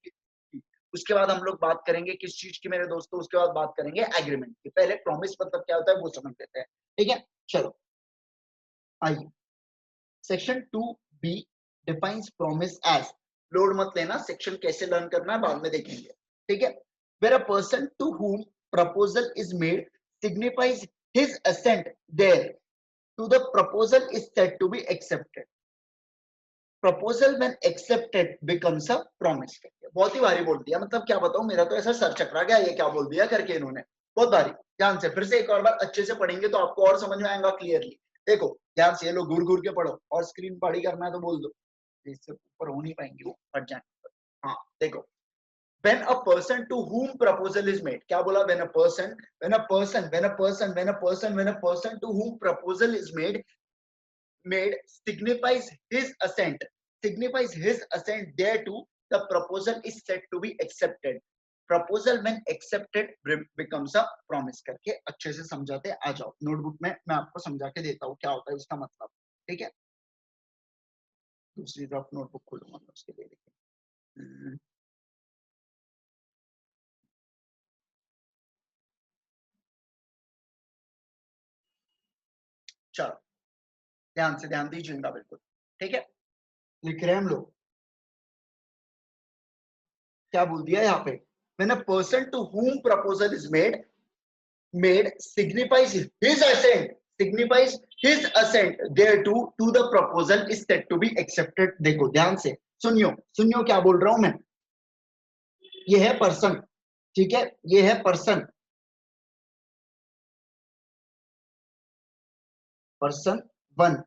उसके बाद हम लोग बात करेंगे किस चीज की मेरे दोस्तों? उसके बाद बात करेंगे एग्रीमेंट की। पहले प्रॉमिस मतलब क्या होता है वो समझ लेते हैं। ठीक है, चलो आइए। Section 2B defines promise as, load मत लेना, सेक्शन कैसे लर्न करना है बाद में देखेंगे। ठीक है। Where a person to whom proposal is made signifies his assent there to the proposal is said to be accepted। Proposal when accepted becomes a promise करके। बहुत ही भारी बोल दिया, मतलब क्या बताऊं, मेरा तो ऐसा सर चकरा गया, ये क्या बोल दिया करके इन्होंने। बहुत भारी। ध्यान से फिर से एक और बार अच्छे से पढ़ेंगे तो आपको और समझ में आएगा क्लियरली। देखो ध्यान से, ये लोग घूर घूर के पढ़ो, और स्क्रीन बड़ी करना है तो बोल दो, इससे ऊपर हो नहीं पाएंगे वो, हट जाए। हाँ देखो, when a person to whom proposal is made, क्या बोला? when a person to whom proposal is made signifies his assent thereto, the proposal is said to be accepted। Proposal when accepted becomes a promise करके अच्छे से समझाते। आ जाओ notebook में, मैं आपको समझा के देता हूँ क्या होता है उसका मतलब। ठीक है, दूसरी तरफ नोटबुक खोलूंगा मैं उसके लिए। देखिए, चलो ध्यान दीजिएगा बिल्कुल, ठीक है। लिख रहे हैं हम लोग, क्या बोल दिया यहाँ पे, when a person to whom proposal is made signifies his assent thereto to the proposal is said to be accepted। देखो ध्यान से सुनियो क्या बोल रहा हूं मैं। ये है पर्सन, ठीक है, ये है पर्सन वन,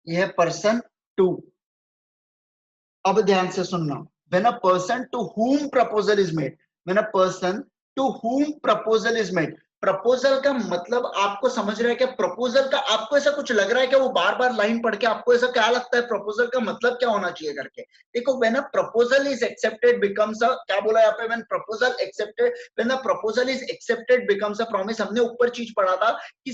ये है पर्सन टू। अब ध्यान से सुनना, when a person to whom proposal is made, when a person to whom proposal is made, proposal का मतलब आपको समझ रहा है क्या? प्रपोजल का आपको ऐसा कुछ लग रहा है क्या? वो बार बार लाइन पढ़ के आपको ऐसा क्या लगता है प्रपोजल का मतलब क्या होना चाहिए करके? देखो, when a proposal is accepted becomes a, क्या बोला यहाँ पे, when proposal accepted, when a proposal is accepted becomes a promise. हमने ऊपर चीज पढ़ा था कि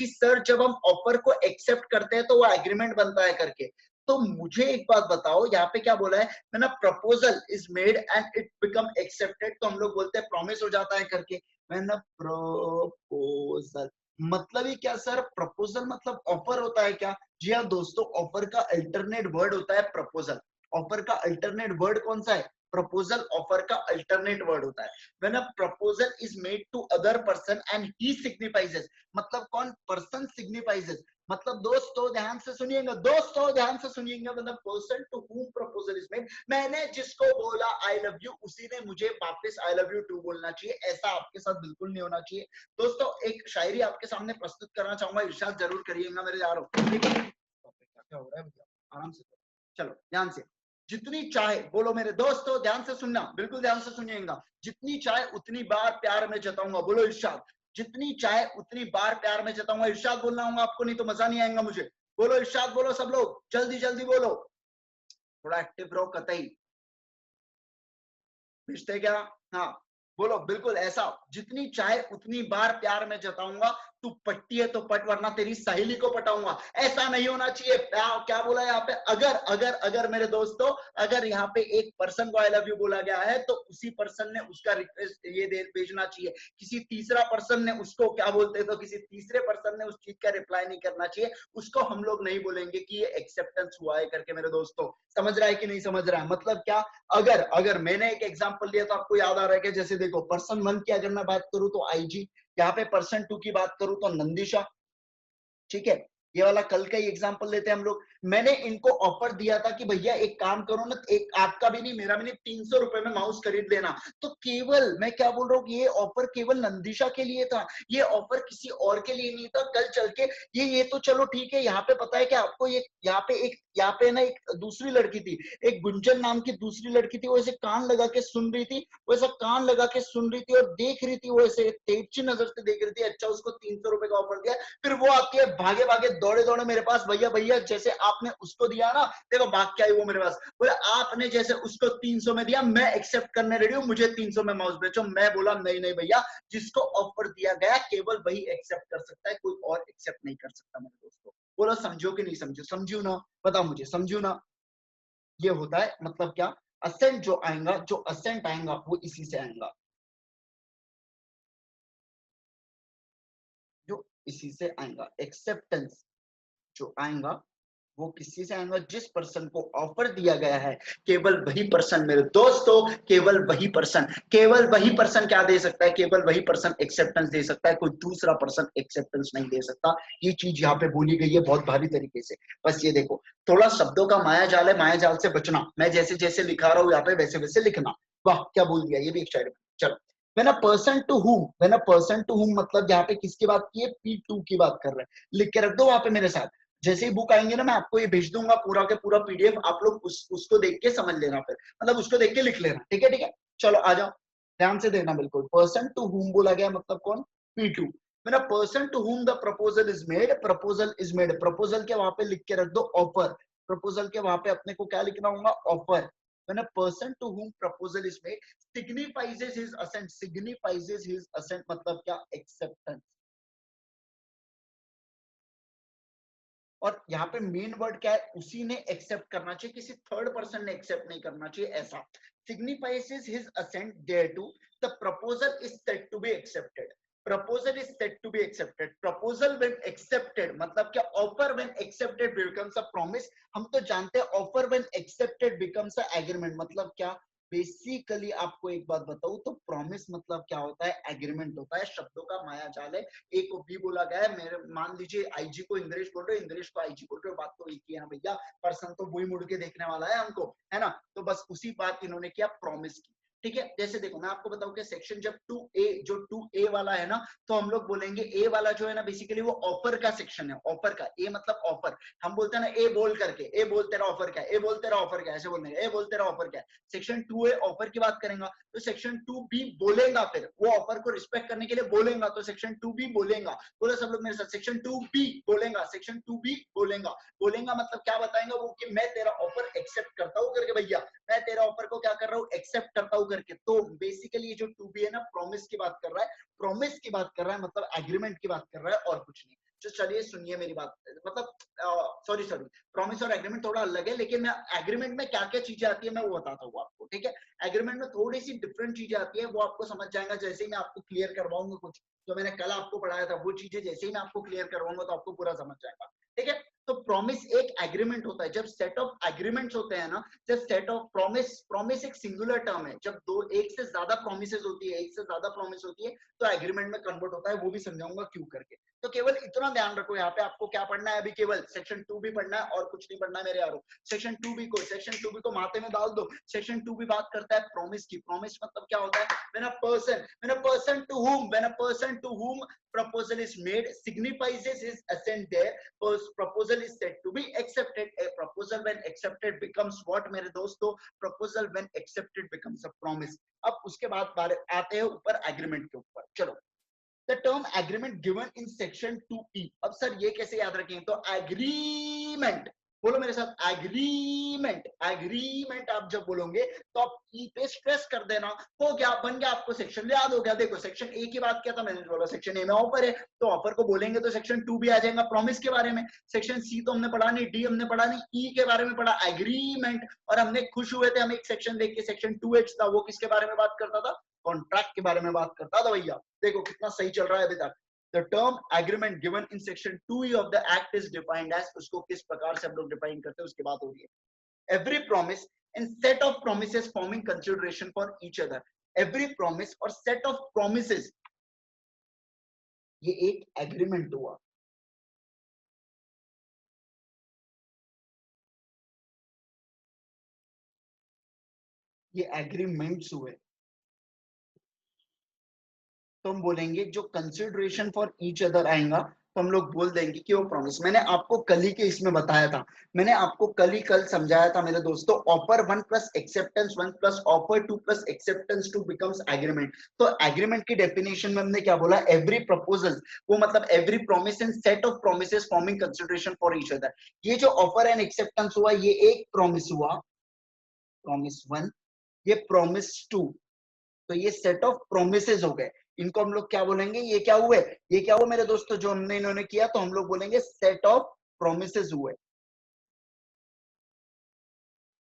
सर जब हम ऑफर को एक्सेप्ट करते हैं तो वो एग्रीमेंट बनता है करके। तो मुझे एक बात बताओ, यहाँ पे क्या बोला है, when a proposal is made and it become accepted, तो हम लोग बोलते हैं प्रॉमिस हो जाता है करके। व्हेन अ प्रपोजल मतलब ही क्या सर? प्रपोजल मतलब ऑफर होता है क्या? जी हाँ दोस्तों, ऑफर का अल्टरनेट वर्ड होता है प्रपोजल। ऑफर का अल्टरनेट वर्ड कौन सा है? प्रपोजल ऑफर का अल्टरनेट वर्ड होता है। When a proposal is made to other person and he signifies, मतलब कौन? पर्सन सिग्निफाइज, मतलब दोस्तों ध्यान से सुनिएगा, दोस्तों ध्यान से सुनिएगा, मतलब person to whom proposal is made, मैंने जिसको बोला आई लव यू उसी ने मुझे वापस आई लव यू टू बोलना चाहिए। ऐसा आपके साथ बिल्कुल नहीं होना चाहिए। दोस्तों एक शायरी आपके सामने प्रस्तुत करना चाहूंगा, इरशाद जरूर करिएगा मेरे यारों, ठीक है? क्या हो रहा है भैया, आराम से चलो ध्यान से। जितनी चाहे, बोलो मेरे दोस्तों ध्यान से सुनना, बिल्कुल ध्यान से सुनिएगा। जितनी चाहे उतनी बार प्यार में जताऊंगा, बोलो इरशाद। जितनी चाहे उतनी बार प्यार में जताऊंगा, इरशाद बोलना होगा आपको, नहीं तो मजा नहीं आएगा मुझे। बोलो इरशाद, बोलो सब लोग, जल्दी जल्दी बोलो, थोड़ा एक्टिव रहो कतई, रिश्ते क्या? हाँ बोलो, बिल्कुल ऐसा। जितनी चाहे उतनी बार प्यार में जताऊंगा, तू पट्टी है तो पट वरना तेरी सहेली को पटाऊंगा। ऐसा नहीं होना चाहिए। क्या बोला यहाँ पे? अगर अगर अगर मेरे दोस्तों, अगर यहाँ पे एक पर्सन को आई लव यू बोला गया है तो उसी पर्सन ने उसका रिक्वेस्ट ये दे भेजना चाहिए। किसी तीसरा पर्सन ने उसको क्या बोलते, तो किसी तीसरे पर्सन ने उस चीज का रिप्लाई नहीं करना चाहिए। उसको हम लोग नहीं बोलेंगे कि ये एक्सेप्टेंस हुआ है करके। मेरे दोस्तों समझ रहा है कि नहीं समझ रहा है? मतलब क्या, अगर अगर मैंने एक एग्जांपल लिया तो आपको याद आ रहा है कि जैसे देखो, पर्सन वन की अगर मैं बात करूं तो आईजी, यहाँ पे पर्सन टू की बात करूं तो नंदिशा, ठीक है? ये वाला कल का ही एग्जांपल लेते हैं हम लोग। मैंने इनको ऑफर दिया था कि भैया एक काम करो ना, एक आपका भी नहीं मेरा भी नहीं, 300 रुपए में माउस खरीद लेना। तो केवल मैं क्या बोल रहा हूँ कि ये ऑफर केवल नंदिशा के लिए था, ये ऑफर किसी और के लिए नहीं था। कल चल के ये तो चलो ठीक है, यहाँ पे पता है कि आपको ये यहाँ पे ना एक दूसरी लड़की थी, एक गुंजन नाम की दूसरी लड़की थी, वो ऐसे कान लगा के सुन रही थी, वो ऐसा कान लगा के सुन रही थी और देख रही थी, वो ऐसे तेजची नजर से देख रही थी। अच्छा उसको 300 रुपए का ऑफर दिया, फिर वो आती है भागे भागे दौड़े दौड़े मेरे पास, भैया भैया जैसे आपने उसको दिया ना, देखो भाग के आई वो मेरे पास, बोले आपने जैसे उसको 300 में दिया, मैं एक्सेप्ट करने रेडी हूँ, मुझे 300 में माउस बेचो। मैं बोला नहीं नहीं भैया, जिसको ऑफर दिया गया केवल वही एक्सेप्ट कर सकता है, कोई और एक्सेप्ट नहीं कर सकता। मेरे दोस्तों बोलो समझो कि नहीं समझो? समझू ना, बताओ मुझे, समझू ना? ये होता है मतलब क्या, असेंट जो आएगा, जो असेंट आएगा वो इसी से आएगा, जो इसी से आएगा। एक्सेप्टेंस जो आएगा वो किसी से आएगा, जिस पर्सन को ऑफर दिया गया है केवल वही पर्सन, मेरे दोस्तों केवल वही पर्सन, केवल वही पर्सन क्या दे सकता है, केवल वही पर्सन एक्सेप्टेंस दे सकता है, कोई दूसरा पर्सन एक्सेप्टेंस नहीं दे सकता। ये चीज यहाँ पे बोली गई है बहुत भारी तरीके से। बस ये देखो, थोड़ा शब्दों का माया जाल है, माया जाल से बचना। मैं जैसे जैसे लिखा रहा हूँ यहाँ पे वैसे वैसे लिखना। वाह क्या बोल दिया, ये भी एक शायरी। चलो, when a person to whom, when a person to whom मतलब यहाँ पे किसकी बात की है? P2 की बात कर रहे हैं। लिख के रख दो वहां पे मेरे साथ। जैसे ही बुक आएंगे ना, मैं आपको ये भेज दूंगा पूरा के पूरा पीडीएफ, आप लोग उसको देख के समझ लेना, फिर मतलब उसको देख के लिख लेना, ठीक है? ठीक है, चलो आ जाओ, ध्यान से देखना बिल्कुल। पर्सन टू हुम बोला गया मतलब कौन? P2। मेरा person to whom the proposal is made, proposal is made, proposal के वहां पे लिख के रख दो ऑफर, प्रपोजल के वहां पे अपने को क्या लिखना होगा? Offer. When a person to whom proposal is made signifies his assent, signifies his assent मतलब क्या? Acceptance। और यहाँ पे मेन वर्ड क्या है? उसी ने एक्सेप्ट करना चाहिए, किसी थर्ड पर्सन ने एक्सेप्ट नहीं करना चाहिए, ऐसा। signifies his assent thereto. The proposal is said to be accepted. Proposal is said to be accepted. Proposal when accepted मतलब क्या? Offer when accepted becomes a promise. हम तो जानते हैं offer when accepted becomes a agreement मतलब क्या? Basically आपको एक बात बताऊं तो प्रॉमिस मतलब क्या होता है? एग्रीमेंट होता है। शब्दों का माया जाल है। ए को बी बोला गया है। मेरे मान लीजिए आईजी को इंद्रेश बोल रहे हो, इंद्रेश को आईजी बोल रहे हो, बात तो एक ही है ना भैया। पर्सन तो वही मुड़ के देखने वाला है हमको, है ना? तो बस उसी बात इन्होंने किया, प्रॉमिस की। ठीक है, जैसे देखो मैं आपको बताऊं कि सेक्शन जब 2A जो 2A वाला है ना, तो हम लोग बोलेंगे ए वाला जो है ना बेसिकली वो ऑफर का सेक्शन है। ऑफर का, ए मतलब ऑफर। हम बोलते हैं ना ए बोल करके, ए बोल तेरा ऑफर क्या है, ए बोल तेरा ऑफर क्या है, ऐसे बोलने ए बोल तेरा ऑफर क्या है। सेक्शन 2A ऑफर की बात करेगा, तो सेक्शन 2B बोलेगा, फिर वो ऑफर को रिस्पेक्ट करने के लिए बोलेगा, तो सेक्शन 2B बोलेगा। बोलो सब लोग मेरे साथ, सेक्शन 2B बोलेगा, सेक्शन 2B बोलेगा। बोलेगा मतलब क्या बताएंगा वो, कि मैं तेरा ऑफर एक्सेप्ट करता हूँ करके, भैया मैं तेरा ऑफर को क्या कर रहा हूँ, एक्सेप्ट करता हूँ करके। तो बेसिकली ये जो 2B है ना, प्रॉमिस की बात कर रहा है, प्रॉमिस की बात कर रहा है, मतलब एग्रीमेंट की बात कर रहा है और कुछ नहीं। तो चलिए सुनिए मेरी बात, मतलब सॉरी प्रॉमिस और एग्रीमेंट थोड़ा अलग है, लेकिन मैं एग्रीमेंट में क्या क्या चीजें आती है मैं वो बताता हूँ आपको। ठीक है, एग्रीमेंट में थोड़ी सी डिफरेंट चीजें आती है, वो आपको समझ जाएगा जैसे ही मैं आपको क्लियर करवाऊंगा। कुछ जो मैंने कल आपको पढ़ाया था वो चीजें जैसे ही मैं आपको क्लियर करवाऊंगा तो आपको पूरा समझ जाएगा। ठीक है, तो प्रॉमिस एक एग्रीमेंट होता है। जब सेट ऑफ एग्रीमेंट्स होते हैं ना, जब सेट ऑफ प्रॉमिस, प्रॉमिस एक सिंगुलर टर्म है। जब दो, एक से ज्यादा प्रॉमिसेस होती है, एक से ज्यादा प्रॉमिस होती है, तो एग्रीमेंट में कन्वर्ट होता है। वो भी समझाऊंगा क्यों करके। तो केवल इतना ध्यान रखो, यहाँ पे आपको क्या पढ़ना है अभी, केवल सेक्शन 2 भी पढ़ना है और कुछ नहीं पढ़ना है मेरे यारों। सेक्शन 2 को माथे में डाल दो। सेक्शन 2 भी बात करता है प्रॉमिस की। प्रॉमिस मतलब क्या होता है? When a person to whom proposal is made signifies his assent there. Proposal is said to be accepted. A proposal when accepted becomes what मेरे दोस्तों? Proposal when accepted becomes a promise. अब उसके बाद आते हैं ऊपर एग्रीमेंट के ऊपर। चलो, the term agreement given in section 2E. अब सर ये कैसे याद रखेंगे? तो एग्रीमेंट, बोलो मेरे साथ, एग्रीमेंट। एग्रीमेंट आप जब बोलोगे तो आप ई पे स्ट्रेस कर देना। हो गया, बन गया, आपको सेक्शन याद हो गया। देखो सेक्शन ए की बात किया था मैंने, बोला सेक्शन ए में ऑफर है, तो ऑफर को बोलेंगे तो सेक्शन 2 भी आ जाएगा प्रॉमिस के बारे में। सेक्शन सी तो हमने पढ़ा नहीं, डी हमने पढ़ा नहीं, ई के बारे में पढ़ा एग्रीमेंट। और हमने खुश हुए थे, हम एक सेक्शन देख के, सेक्शन 2H था, वो किसके बारे में बात करता था? कॉन्ट्रैक्ट के बारे में बात करता था भैया। देखो कितना सही चल रहा है अभी तक। The term agreement given in section 2E of the act is defined as, उसको किस प्रकार से हम लोग डिफाइन करते हैं उसकी बात हो रही है। Every promise and set of promises forming consideration for each other. Every promise और set of promises, ये एक एग्रीमेंट हुआ। ये एग्रीमेंट्स हुए, तो हम बोलेंगे जो कंसिडरेशन फॉर ईच अदर आएगा तो हम लोग बोल देंगे कि वो प्रॉमिस। मैंने आपको कल ही के इसमें बताया था, मैंने आपको कल समझाया था मेरे दोस्तों, offer 1 plus acceptance 1 plus offer 2 plus acceptance 2 becomes agreement. तो एग्रीमेंट की डेफिनेशन में हमने क्या बोला? एवरी प्रपोजल, वो मतलब every promise and set of promises forming consideration for each other. ये जो ऑफर एंड एक्सेप्टेंस हुआ, ये एक प्रॉमिस हुआ, प्रॉमिस 1, ये प्रॉमिस 2, तो ये सेट ऑफ प्रोमिसेस हो गए। इनको हम लोग क्या बोलेंगे? ये क्या हुए? ये क्या हुआ मेरे दोस्तों जो हमने इन्होंने किया? तो हम लोग बोलेंगे सेट ऑफ प्रोमिसेस हुए।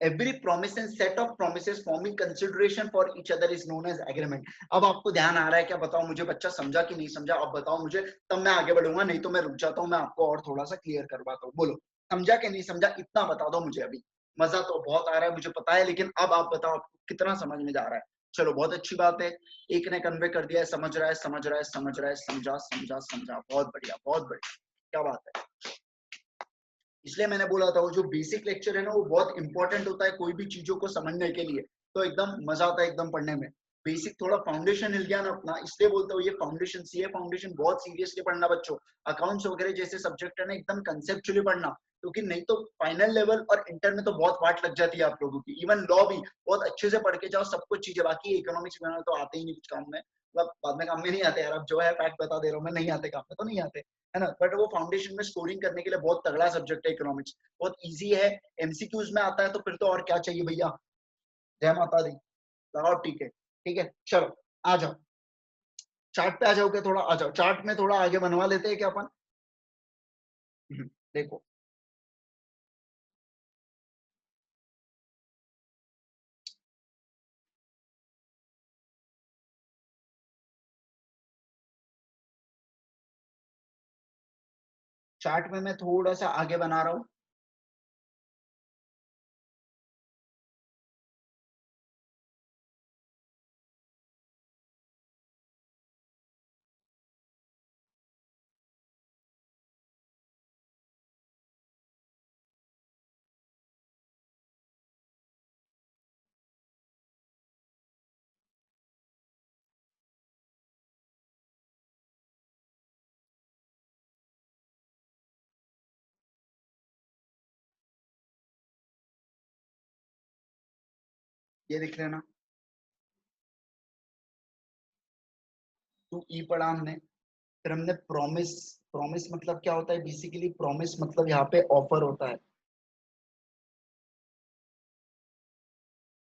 Every promise and set of promises forming consideration for each other is known as agreement. अब आपको ध्यान आ रहा है क्या? बताओ मुझे, बच्चा समझा कि नहीं समझा? अब बताओ मुझे, तब मैं आगे बढ़ूंगा, नहीं तो मैं रुक जाता हूँ। मैं आपको और थोड़ा सा क्लियर करवाता हूँ। बोलो समझा कि नहीं समझा? इतना बता दो मुझे। अभी मजा तो बहुत आ रहा है मुझे पता है, लेकिन अब आप बताओ आपको कितना समझ में जा रहा है। चलो बहुत अच्छी बात है, एक ने कन्वे कर दिया है, समझ रहा है, समझ रहा है, समझ रहा है, समझा समझा समझा, बहुत बढ़िया बहुत बढ़िया, क्या बात है। इसलिए मैंने बोला था वो जो बेसिक लेक्चर है ना वो बहुत इंपॉर्टेंट होता है कोई भी चीजों को समझने के लिए। तो एकदम मजा आता है एकदम पढ़ने में। बेसिक थोड़ा फाउंडेशन हिल गया ना अपना, इसलिए बोलता हूँ ये फाउंडेशन, सीए फाउंडेशन बहुत सीरियसली पढ़ना बच्चों। अकाउंट्स वगैरह जैसे सब्जेक्ट है ना एकदम कंसेप्चुअली पढ़ना, क्योंकि नहीं तो फाइनल लेवल और इंटर में तो बहुत वाट लग जाती है आप लोगों की। इवन लॉ भी बहुत अच्छे से पढ़ के जाओ, सब कुछ चीजें, बाकी इकोनॉमिक्स में तो आते ही नहीं कुछ काम में, मतलब बाद में काम में नहीं आते यार। अब जो है फैक्ट बता दे रहा हूँ मैं, नहीं आते काम में तो नहीं आते, है ना। बट वो फाउंडेशन में स्कोरिंग करने के लिए बहुत तगड़ा सब्जेक्ट है इकोनॉमिक्स, बहुत इजी है, एमसीक्यूज में आता है, तो फिर तो और क्या चाहिए भैया। जय माता दी, लगाओ ठीक है। ठीक है चलो आ जाओ, चार्ट पे आ जाओगे, थोड़ा आ जाओ चार्ट में, थोड़ा आगे बनवा लेते हैं क्या अपन। देखो चार्ट में मैं थोड़ा सा आगे बना रहा हूँ। ये दिख लेना, 2E पढ़ा हमने। फिर हमने प्रॉमिस। प्रॉमिस मतलब क्या होता है बेसिकली? प्रॉमिस मतलब यहाँ पे ऑफर होता है।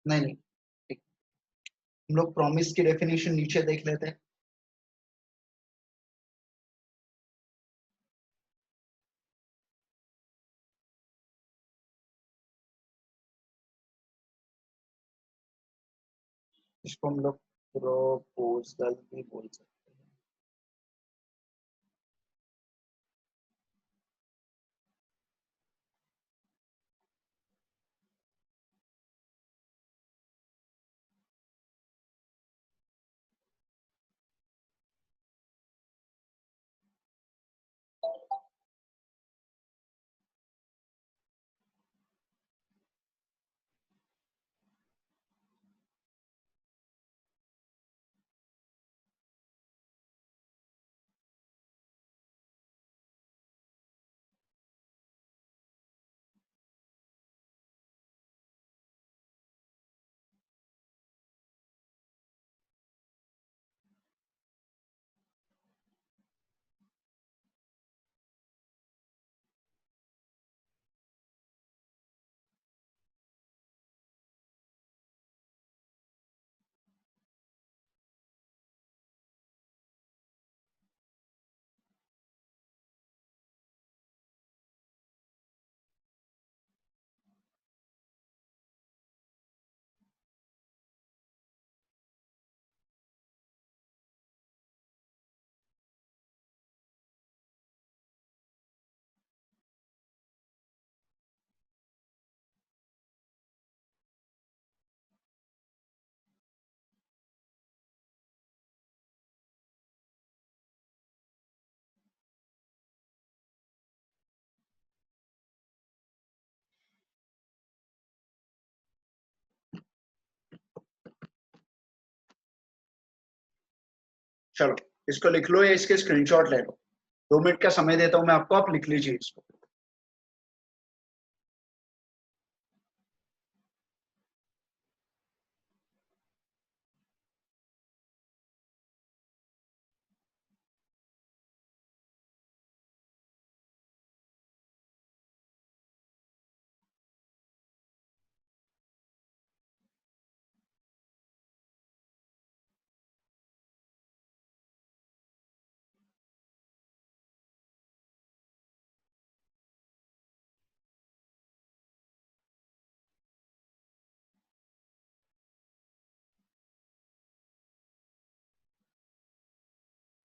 नहीं नहीं, एक- हम लोग प्रॉमिस की डेफिनेशन नीचे देख लेते हैं। इसको हम लोग प्रपोजल भी बोल सकते हैं। चलो, इसको लिख लो या इसके स्क्रीनशॉट ले लो। 2 मिनट का समय देता हूँ मैं आपको, आप लिख लीजिए इसको।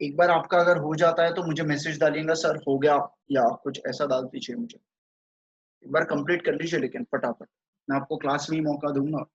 एक बार आपका अगर हो जाता है तो मुझे मैसेज डालिएगा, सर हो गया, या कुछ ऐसा डाल दीजिए मुझे। एक बार कंप्लीट कर लीजिए लेकिन फटाफट, मैं आपको क्लास में ही मौका दूंगा।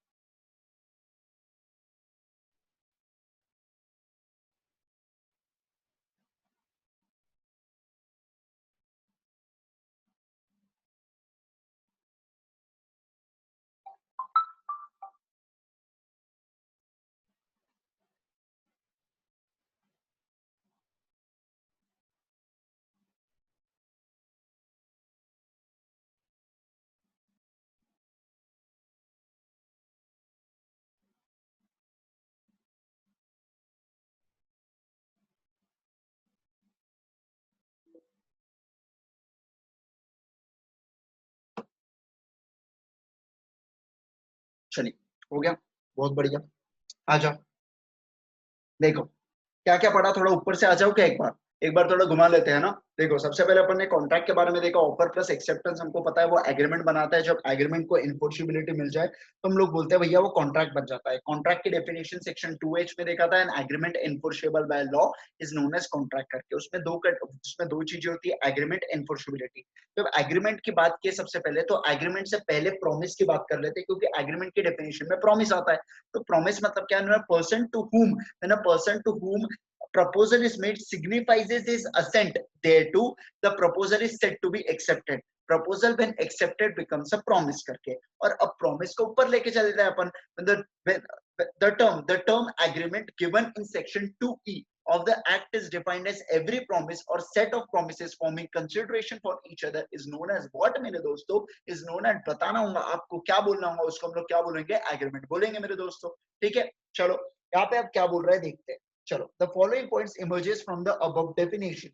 चलिए, हो गया, बहुत बढ़िया। आ जाओ, देखो क्या क्या पढ़ा, थोड़ा ऊपर से आ जाओ क्या एक बार। एक बार थोड़ा घुमा लेते हैं ना। देखो सबसे पहले अपन ने कॉन्ट्रैक्ट के बारे में देखा, ऑफर प्लस एक्सेप्टेंस हमको पता है वो एग्रीमेंट बनाता है। जब एग्रीमेंट को इन्फोर्सिबिलिटी मिल जाए तो हम लोग बोलते हैं भैया वो कॉन्ट्रैक्ट बन जाता है। कॉन्ट्रैक्ट की डेफिनेशन सेक्शन 2H में देखा था, an agreement enforceable by law is known as contract करके। उसमें दो चीजें होती है, एग्रीमेंट, इन्फोर्सिबिलिटी। जब एग्रीमेंट की बात की सबसे पहले तो एग्रीमेंट से पहले प्रॉमिस की बात कर लेते हैं, क्योंकि एग्रीमेंट की डेफिनेशन में प्रॉमिस आता है। तो प्रॉमिस मतलब क्या है, person to whom, when a person to whom proposal is made signifies his assent thereto, the proposal is said to be accepted. Proposal when accepted becomes a promise करके। और अब promise को ऊपर लेके चल रहे हैं अपन, the term agreement given in section 2E of the act is defined as every promise or set of promises forming consideration for each other is known as what मेरे दोस्तों, is known as, बताना होगा आपको क्या बोलना होगा, उसको हम लोग क्या बोलेंगे, एग्रीमेंट बोलेंगे मेरे दोस्तों। ठीक है, चलो यहाँ पे आप क्या बोल रहे हैं देखते हैं। चलो, the following points emerges from the above definition।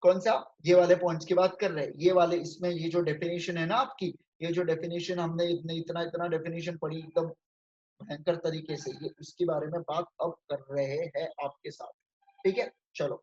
कौन सा, ये वाले पॉइंट्स की बात कर रहे हैं, ये वाले, इसमें ये जो डेफिनेशन है ना आपकी, ये जो डेफिनेशन हमने इतना इतना डेफिनेशन पढ़ी एकदम भयंकर तरीके से, ये उसके बारे में बात अब कर रहे हैं आपके साथ। ठीक है, चलो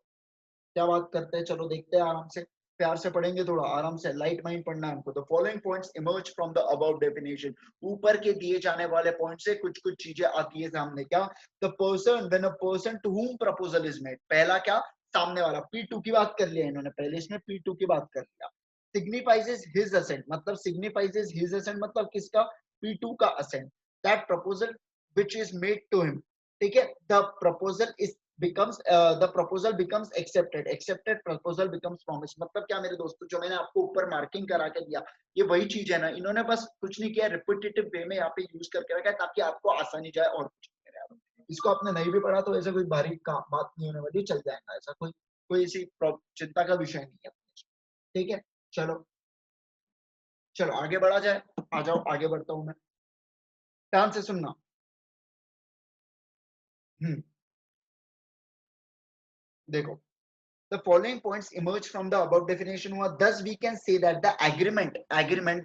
क्या बात करते हैं, चलो देखते हैं आराम से, प्यार से पढ़ेंगे, थोड़ा आराम से, लाइट माइंड पढ़ना है हमको। The following points emerge from the above definition, ऊपर के दिए जाने वाले पॉइंट से कुछ कुछ चीजें आती है सामने। क्या, the person, when a person to whom proposal is made, पहला क्या, सामने वाला, P2 की बात कर लिया इन्होंने पहले, इसमें P2 की बात कर लिया। सिग्निफाइज हिज असेंट, मतलब सिग्निफाइज हिज असेंट मतलब किसका, P2 का assent, that proposal which is made to him। ठीक है, the proposal is becomes the proposal becomes accepted proposal becomes promise। मतलब क्या मेरे दोस्तों, जो मैंने आपको ऊपर मार्किंग करा के दिया, ये वही चीज है ना, इन्होंने बस कुछ नहीं किया, रिपीटेटिव वे में यहाँ पे यूज करके रखा है ताकि आपको आसानी जाए, और कुछ नहीं करें आप। इसको आपने नहीं भी पढ़ा तो ऐसा कोई भारी बात नहीं होने वाली, चल जाएगा, ऐसा कोई कोई ऐसी चिंता का विषय नहीं है। ठीक है, चलो चलो आगे बढ़ा जाए, आ जाओ आगे बढ़ता हूं मैं, ध्यान से सुनना। देखो, the following points emerge from the above definition, thus we can say that the agreement,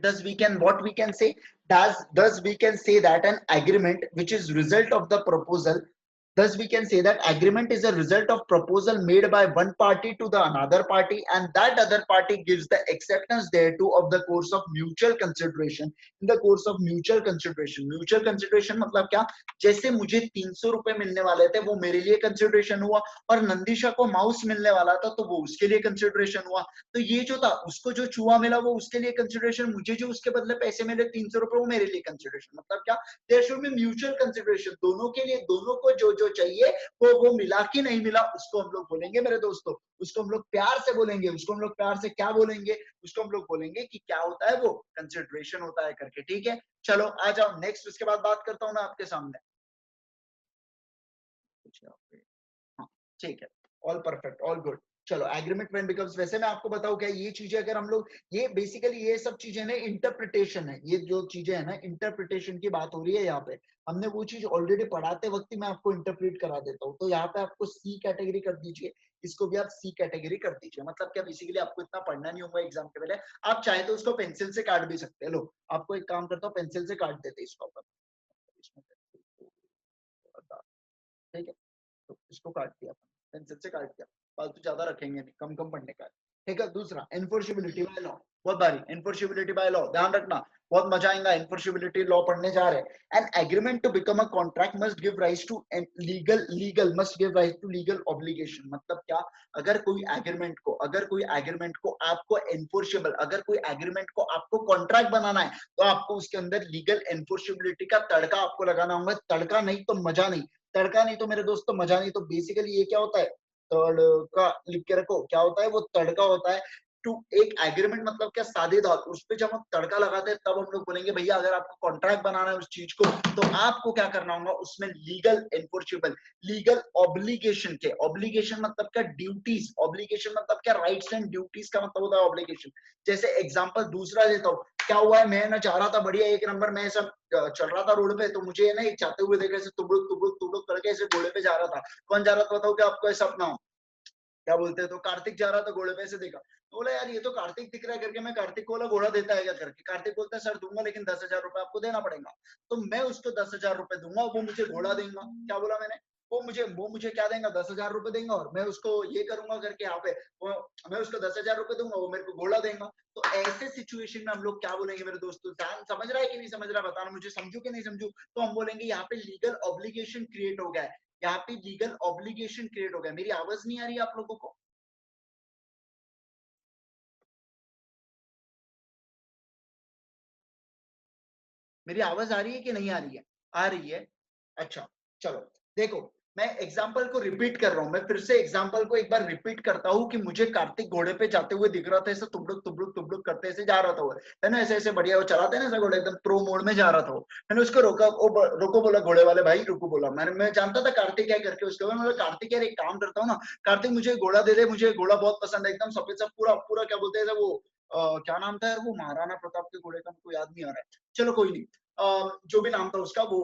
thus we can, what we can say, thus we can say that an agreement which is result of the proposal, thus we can say that agreement is a result of proposal made by one party to the another party, and that other party gives the acceptance thereto of the course of mutual consideration, in the course of mutual consideration। mutual consideration मतलब क्या, जैसे मुझे 300 रुपए मिलने वाले थे वो मेरे लिए कंसिडरेशन हुआ, और नंदिशा को माउस मिलने वाला था तो वो उसके लिए कंसिडरेशन हुआ। तो ये जो था, उसको जो चूहा मिला वो उसके लिए कंसिडरेशन, मुझे जो उसके बदले पैसे मिले 300 रुपए वो मेरे लिए कंसिडरेशन। मतलब क्या, there should be mutual consideration, दोनों के लिए, दोनों को जो जो चाहिए वो मिला कि नहीं मिला, उसको हम लोग बोलेंगे मेरे दोस्तों, उसको हम लोग प्यार से बोलेंगे, उसको हम लोग प्यार से क्या बोलेंगे, उसको हम लोग बोलेंगे कि क्या होता है, वो कंसिडरेशन होता है करके। ठीक है, चलो आ जाओ नेक्स्ट, उसके बाद बात करता हूं मैं आपके सामने। हाँ, ठीक है, ऑल परफेक्ट, ऑल गुड। चलो, एग्रीमेंट व्हेन बिकम्स, वैसे मैं आपको बताऊं क्या, ये चीजें अगर हम लोग, ये बेसिकली ये सब चीजें ना इंटरप्रिटेशन है, ये जो चीजें है ना इंटरप्रिटेशन की बात हो रही है यहाँ पे, हमने वो चीज ऑलरेडी पढ़ाते वक्त ही मैं आपको इंटरप्रेट करा देता हूँ। तो यहाँ पे आपको सी कैटेगरी कर दीजिए, इसको भी आप सी कैटेगरी कर दीजिए। मतलब क्या, बेसिकली आपको इतना पढ़ना नहीं होगा एग्जाम के पहले, आप चाहे तो उसको पेंसिल से काट भी सकते हैं। लो, आपको एक काम करता हूँ, पेंसिल से काट देते इसको अपन, ठीक है, तो इसको काट दिया, पेंसिल से काट दिया, फालतू ज्यादा रखेंगे नहीं, कम कम पढ़ने का है। ठीक है, दूसरा एनफोर्सिबिलिटी बाय लॉ, बहुत भारी, एनफोर्सिबिलिटी बाय लॉ, ध्यान रखना, बहुत मजा आएगा, एनफोर्सिबिलिटी लॉ पढ़ने जा रहे हैं। An agreement to become a contract must give rise to legal must give rise to legal obligation. मतलब क्या, अगर कोई एग्रीमेंट को आपको एनफोर्सेबल, अगर कोई एग्रीमेंट को आपको कॉन्ट्रैक्ट बनाना है तो आपको उसके अंदर लीगल एनफोर्सिबिलिटी का तड़का आपको लगाना होगा। तड़का नहीं तो मजा नहीं, तड़का नहीं तो मेरे दोस्तों मजा नहीं। तो बेसिकली ये क्या होता है, तड़का लिख के रखो, क्या होता है वो, तड़का होता है। टू, एक एग्रीमेंट मतलब क्या, साझेदार, उस पे जब हम तड़का लगाते हैं तब हम लोग बोलेंगे भैया अगर आपको कॉन्ट्रैक्ट बनाना है उस चीज को तो आपको क्या करना होगा, उसमें लीगल एनफोर्सेबल, लीगल ऑब्लिगेशन के, ऑब्लिगेशन मतलब क्या, ड्यूटीज, ऑब्लिगेशन मतलब क्या, राइट्स एंड ड्यूटीज का मतलब होता है ऑब्लिगेशन। जैसे एग्जांपल दूसरा देता हूँ, क्या हुआ है, मैं ना चाह रहा था बढ़िया एक नंबर, मैं सब चल रहा था रोड पे, तो मुझे ना एक जाते हुए देखा, ऐसे तुबड़ुक तुबड़ुक तुबड़ुक करके ऐसे घोड़े पे जा रहा था। कौन जा रहा था बताओ, क्या आपको ऐसा अपना, क्या बोलते हैं, तो कार्तिक जा रहा था घोड़े पे, से देखा तो बोला यार ये तो कार्तिक दिख रहा है करके, मैं कार्तिक को बोला घोड़ा देता है क्या करके, कार्तिक बोलता है सर दूंगा लेकिन 10,000 रुपए आपको देना पड़ेगा। तो मैं उसको 10,000 रुपए दूंगा, वो मुझे घोड़ा देगा। क्या बोला मैंने, वो मुझे क्या देगा, 10,000 रुपए देगा, और मैं उसको ये करूंगा करके यहाँ पे मैं उसको 10,000 रुपए दूंगा, वो मेरे को घोड़ा देगा। तो ऐसे सिचुएशन में हम लोग क्या बोलेंगे मेरे दोस्तों, ध्यान समझ रहा है कि नहीं समझ रहा है, बताना मुझे, समझू कि नहीं समझू। तो हम बोलेंगे यहाँ पे लीगल ऑब्लिगेशन क्रिएट हो गया है, यहाँ पे लीगल ऑब्लिगेशन क्रिएट हो गया। मेरी आवाज नहीं आ रही है आप लोगों को? मेरी आवाज आ रही है कि नहीं आ रही है? आ रही है। अच्छा, चलो देखो, मैं एग्जाम्पल को रिपीट कर रहा हूं, मैं फिर से एग्जाम्पल को एक बार रिपीट करता हूँ कि मुझे कार्तिक घोड़े पे जाते हुए दिख रहा था, ऐसे तुबड़ुक करते ऐसे जा रहा था वो, है ना, ऐसे ऐसे बढ़िया वो चलाते हैं ना ऐसा घोड़े, एकदम प्रो मोड में जा रहा था वो। मैंने उसको रोका, रोको बोला, घोड़े वाले भाई रुको बोला। मैं जानता था कार्तिक क्या करके, उसके बाद मैं कार्तिक यार एक काम करता हूँ ना, कार्तिक मुझे घोड़ा दे दे, मुझे घोड़ा बहुत पसंद है, एकदम सफेद सा पूरा पूरा, क्या बोलते हैं वो, क्या नाम था यार वो, महाराणा प्रताप के घोड़े का मुझको याद नहीं आ रहा है, चलो कोई नहीं। जो भी नाम था उसका, वो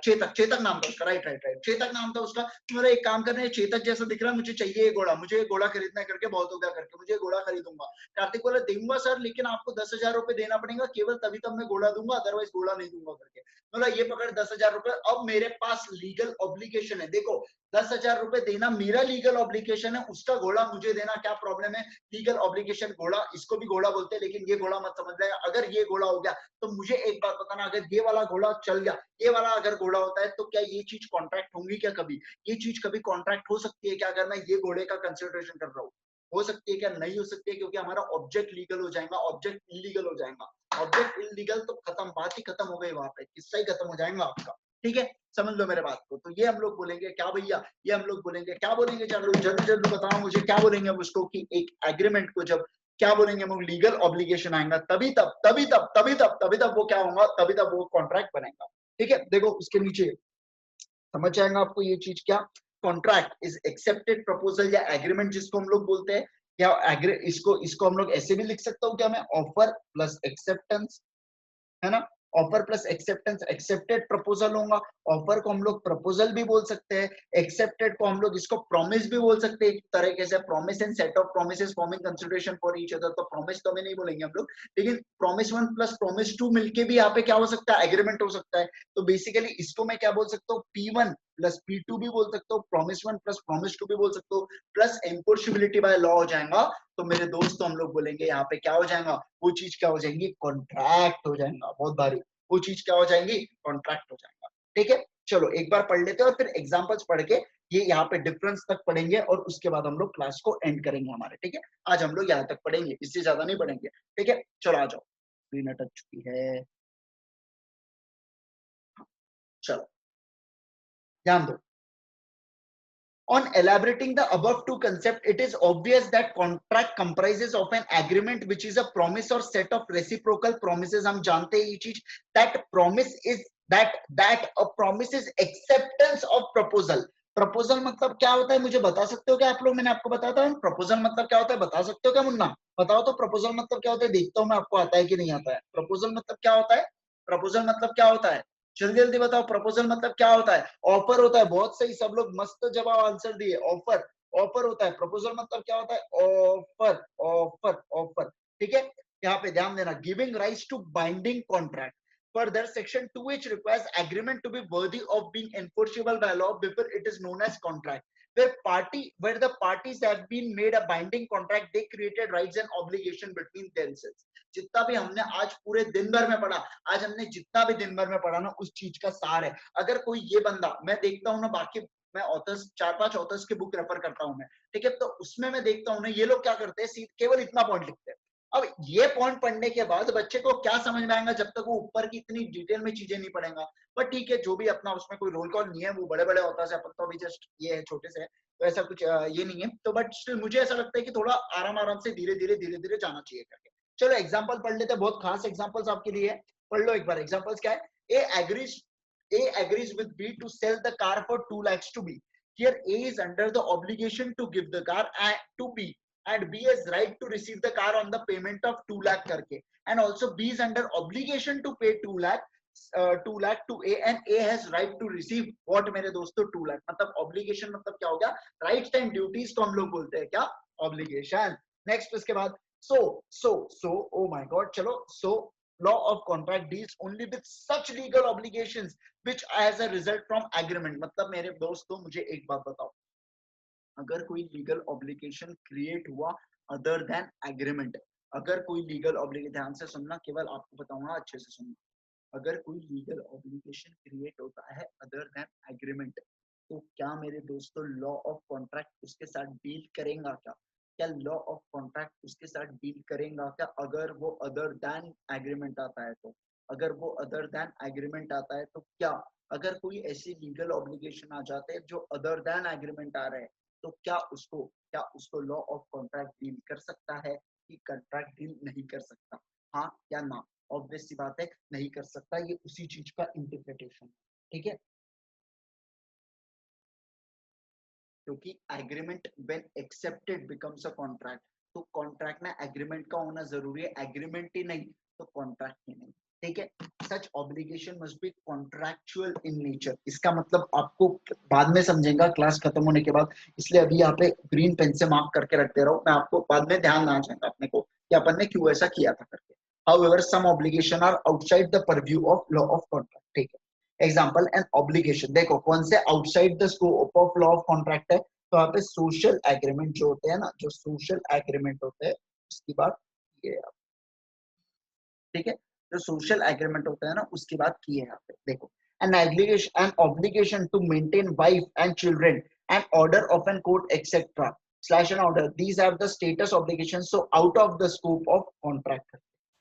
चेतक, चेतक नाम था उसका, राइट राइट राइट, चेतक नाम था उसका। तो मेरा एक काम करना है, चेतक जैसा दिख रहा है, मुझे चाहिए ये घोड़ा, मुझे घोड़ा खरीदना है करके, बहुत हो गया करके, मुझे घोड़ा खरीदूंगा। कार्तिक बोला दूंगा सर, लेकिन आपको 10,000 रुपए देना पड़ेगा, केवल तभी तब मैं घोड़ा दूंगा, अदरवाइज घोड़ा नहीं दूंगा करके। बोला ये पकड़ 10,000 रुपए, अब मेरे पास लीगल ऑब्लिगेशन है, देखो 10,000 रुपए देना मेरा लीगल ऑब्लिगेशन है, उसका घोड़ा मुझे देना क्या प्रॉब्लम है? लीगल ऑब्लिगेशन, घोड़ा, इसको भी घोड़ा बोलते हैं, लेकिन ये घोड़ा मत समझ लेना। अगर ये घोड़ा हो गया तो मुझे एक बात बताना, अगर ये वाला घोड़ा चल गया, ये वाला अगर घोड़ा होता है, तो क्या ये चीज कॉन्ट्रैक्ट होंगी क्या कभी? ये चीज कभी कॉन्ट्रैक्ट हो सकती है क्या, अगर मैं ये घोड़े का कंसिडरेशन कर रहा हूँ? हो सकती है क्या? नहीं हो सकती है, क्योंकि हमारा ऑब्जेक्ट लीगल हो जाएगा, ऑब्जेक्ट इलीगल हो जाएगा। ऑब्जेक्ट इलीगल तो खत्म, बात ही खत्म हो गई, वहां पे किस्सा ही खत्म हो जाएगा आपका। ठीक है, समझ लो मेरे बात को। तो ये हम लोग बोलेंगे क्या भैया, ये हम लोग बोलेंगे क्या, बोलेंगे चलो जल्दी जल्दी बताओ मुझे, क्या बोलेंगे अब उसको, कि एक एग्रीमेंट को जब क्या बोलेंगे हम, लीगल ऑब्लिगेशन आएगा, तभी तब वो क्या होगा, तभी तब वो कॉन्ट्रैक्ट बनेगा। ठीक है, देखो उसके नीचे समझ जाएगा आपको ये चीज क्या, कॉन्ट्रैक्ट इज एक्सेप्टेड प्रपोजल या एग्रीमेंट जिसको हम लोग बोलते हैं, या इसको इसको हम लोग ऐसे भी लिख सकता हूँ क्या मैं, ऑफर प्लस एक्सेप्टेंस, है ना, offer plus acceptance, accepted proposal होगा। ऑफर को हम लोग प्रपोजल भी बोल सकते हैं, एक्सेप्टेड को हम लोग इसको प्रॉमिस भी बोल सकते हैं, एक तरीके से promise and set of promises forming consideration for each other. तो प्रॉमिस तो हमें नहीं बोलेंगे हम लोग, लेकिन प्रॉमिस 1 प्लस प्रॉमिस 2 मिलके भी यहाँ पे क्या हो सकता है, एग्रीमेंट हो सकता है। तो बेसिकली इसको मैं क्या बोल सकता हूँ, P1 प्लस P2 भी बोल सकता हूँ, प्रॉमिस 1 प्लस प्रॉमिस 2 भी बोल सकता हूँ, प्लस एनफोर्सेबिलिटी बाय लॉ हो जाएगा। तो मेरे दोस्तों हम लोग बोलेंगे यहाँ पे क्या हो जाएगा, वो चीज क्या हो जाएंगी, कॉन्ट्रैक्ट हो जाएगा, बहुत भारी, वो चीज क्या हो जाएंगी, कॉन्ट्रैक्ट हो जाएगा। ठीक है, चलो एक बार पढ़ लेते हैं और फिर एग्जांपल्स पढ़ के ये यहाँ पे डिफरेंस तक पढ़ेंगे, और उसके बाद हम लोग क्लास को एंड करेंगे हमारे। ठीक है, आज हम लोग यहाँ तक पढ़ेंगे, इससे ज्यादा नहीं पढ़ेंगे। ठीक है, चलो आ जाओ, स्क्रीन अटक चुकी है, चलो ध्यान दो। On elaborating the above two concepts, it is obvious that contract comprises of an agreement which is a promise or set of reciprocal promises. हम जानते हैं ये चीज, that promise is that a promise is acceptance of proposal. Proposal मतलब क्या होता है, मुझे बता सकते हो क्या आप लोग? मैंने आपको बताया था प्रपोजल मतलब क्या होता है, बता सकते हो क्या मुन्ना? बताओ तो प्रपोजल मतलब क्या होता है, देखता हूँ मैं आपको आता है कि नहीं आता है। प्रपोजल मतलब क्या होता है, प्रपोजल मतलब क्या होता है, जल्दी जल्दी बताओ, प्रपोजल मतलब क्या होता है? ऑफर होता है, बहुत सही, सब लोग मस्त जवाब आंसर दिए, ऑफर, ऑफर होता है। प्रपोजल मतलब क्या होता है, ऑफर ऑफर ऑफर। ठीक है, यहाँ पे ध्यान देना, giving rights to binding contract. Further, Section 2H requires agreement to be worthy of being enforceable by law before it is known as contract. Where the parties have been made a binding contract, they created rights and obligation between themselves. जितना भी हमने आज पूरे दिन भर में पढ़ा, आज हमने जितना भी दिन भर में पढ़ा ना, उस चीज का सार है। अगर कोई ये बंदा, मैं देखता हूँ ना, बाकी मैं ऑथर्स 4-5 ऑथर्स के बुक रेफर करता हूँ मैं, ठीक है, तो उसमें मैं देखता हूँ ना, ये लोग क्या करते हैं, केवल इतना पॉइंट लिखते हैं। अब ये पॉइंट पढ़ने के बाद बच्चे को क्या समझ में आएगा, जब तक वो ऊपर की इतनी डिटेल में चीजें नहीं पढ़ेगा। पर ठीक है, जो भी अपना, उसमें कोई रोल कॉल नहीं है, वो बड़े बड़े होता है, अपन तो अभी जस्ट ये है, छोटे से है, तो ऐसा कुछ ये नहीं है। तो बट स्टिल मुझे ऐसा लगता है कि थोड़ा आराम आराम से धीरे धीरे जाना चाहिए करके। चलो एग्जाम्पल पढ़ लेते हैं, बहुत खास एग्जाम्पल्स आपके लिए, पढ़ लो एक बार। एग्जाम्पल्स क्या है, ए agrees with B to sell the car for 2 lakhs to B. Here A is under the obligation to give the car to B, and B has right to receive the car on the payment of 2 lakh करके, and also B is under obligation to pay 2 lakh 2 lakh to A, and A has right to receive what मेरे दोस्तों, 2 lakh। मतलब obligation मतलब क्या हो गया, rights and duties को हम लोग बोलते हैं क्या, obligation। नेक्स्ट उसके बाद, so oh my god, चलो, so law of contract deals only with such legal obligations which as a result from agreement. मतलब मेरे दोस्तों मुझे एक बात बताओ, अगर कोई लीगल ऑब्लिगेशन क्रिएट हुआ अदर देन एग्रीमेंट, अगर कोई लीगल ऑब्लिगेशन, ध्यान से सुनना, केवल आपको बताऊंगा, अच्छे से सुनना, अगर कोई लीगल ऑब्लिगेशन क्रिएट होता है अदर देन एग्रीमेंट, तो क्या मेरे दोस्तों लॉ ऑफ कॉन्ट्रैक्ट उसके साथ डील करेगा क्या? क्या लॉ ऑफ कॉन्ट्रैक्ट उसके साथ डील करेगा क्या अगर वो अदर देन एग्रीमेंट आता है तो? अगर वो अदर देन एग्रीमेंट आता है तो क्या, अगर कोई ऐसी लीगल ऑब्लिगेशन आ जाते हैं जो अदर देन एग्रीमेंट आ रहे हैं, तो क्या उसको लॉ ऑफ कॉन्ट्रैक्ट डील कर सकता है कि कॉन्ट्रैक्ट डील नहीं कर सकता? हाँ या ना? ऑब्वियस सी बात है नहीं कर सकता, ये उसी चीज का इंटरप्रिटेशन, ठीक है? क्योंकि agreement when accepted becomes a contract, तो कॉन्ट्रैक्ट में एग्रीमेंट का होना जरूरी है, एग्रीमेंट ही नहीं तो कॉन्ट्रैक्ट ही नहीं, ठीक है? Such obligation must be contractual in nature, इसका मतलब आपको बाद में समझेगा क्लास खत्म होने के बाद, इसलिए अभी यहाँ पे ग्रीन पेन से मार्क करके रख दे रहा हूँ मैं, आपको बाद में ध्यान ना जाएगा अपने को कि अपन ने क्यों ऐसा किया था करके। However, some obligation are outside the purview of law of contract, ठीक है? एग्जाम्पल एंड ऑब्लिगेशन, देखो कौन से outside the scope of law of contract है, तो यहाँ पे सोशल एग्रीमेंट जो होते हैं ना, जो सोशल एग्रीमेंट होते हैं उसकी बात की है, ठीक है? जो सोशल एग्रीमेंट होता है ना उसकी बात की है यहाँ पे, देखो an obligation to maintain wife and children and order of an court etcetera slash an order, these are the status obligation, so out of the scope of contract,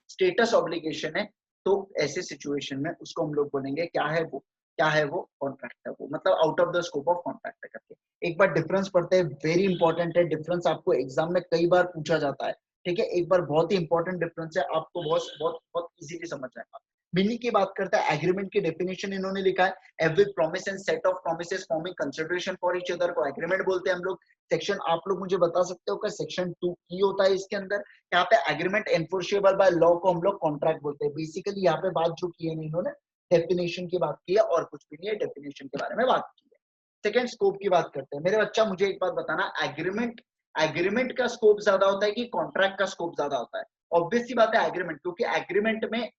status obligation है, तो ऐसे सिचुएशन में उसको हम लोग बोलेंगे क्या है वो, क्या है वो, कॉन्ट्रैक्ट है वो, मतलब out of the scope of contract है करके। एक बार डिफरेंस पढ़ते हैं, वेरी इंपॉर्टेंट है डिफरेंस, आपको एग्जाम में कई बार पूछा जाता है, ठीक है? एक बार बहुत ही इंपॉर्टेंट डिफरेंस है, आपको बहुत बहुत बहुत इजीली समझ जाएगा। मीनिंग की बात करता है, एग्रीमेंट की डेफिनेशन इन्होंने लिखा है, every promise and set of promises forming consideration for each other को एग्रीमेंट बोलते हैं हम लोग। सेक्शन आप लोग मुझे बता सकते हो क्या सेक्शन 2 की होता है इसके अंदर? यहाँ पे एग्रीमेंट एनफोर्सेबल बाय लॉ को हम लोग कॉन्ट्रैक्ट बोलते हैं। बेसिकली यहाँ पे बात जो की है इन्होंने डेफिनेशन की बात की है और कुछ भी नहीं है, डेफिनेशन के बारे में बात की है। सेकंड स्कोप की बात करते हैं। मेरे बच्चा मुझे एक बात बताना, एग्रीमेंट का स्कोप ज्यादा होता है कि कॉन्ट्रैक्ट का स्कोप ज्यादा होता है? ऑब्वियस सी बात है एग्रीमेंट, क्योंकि एग्रीमेंट में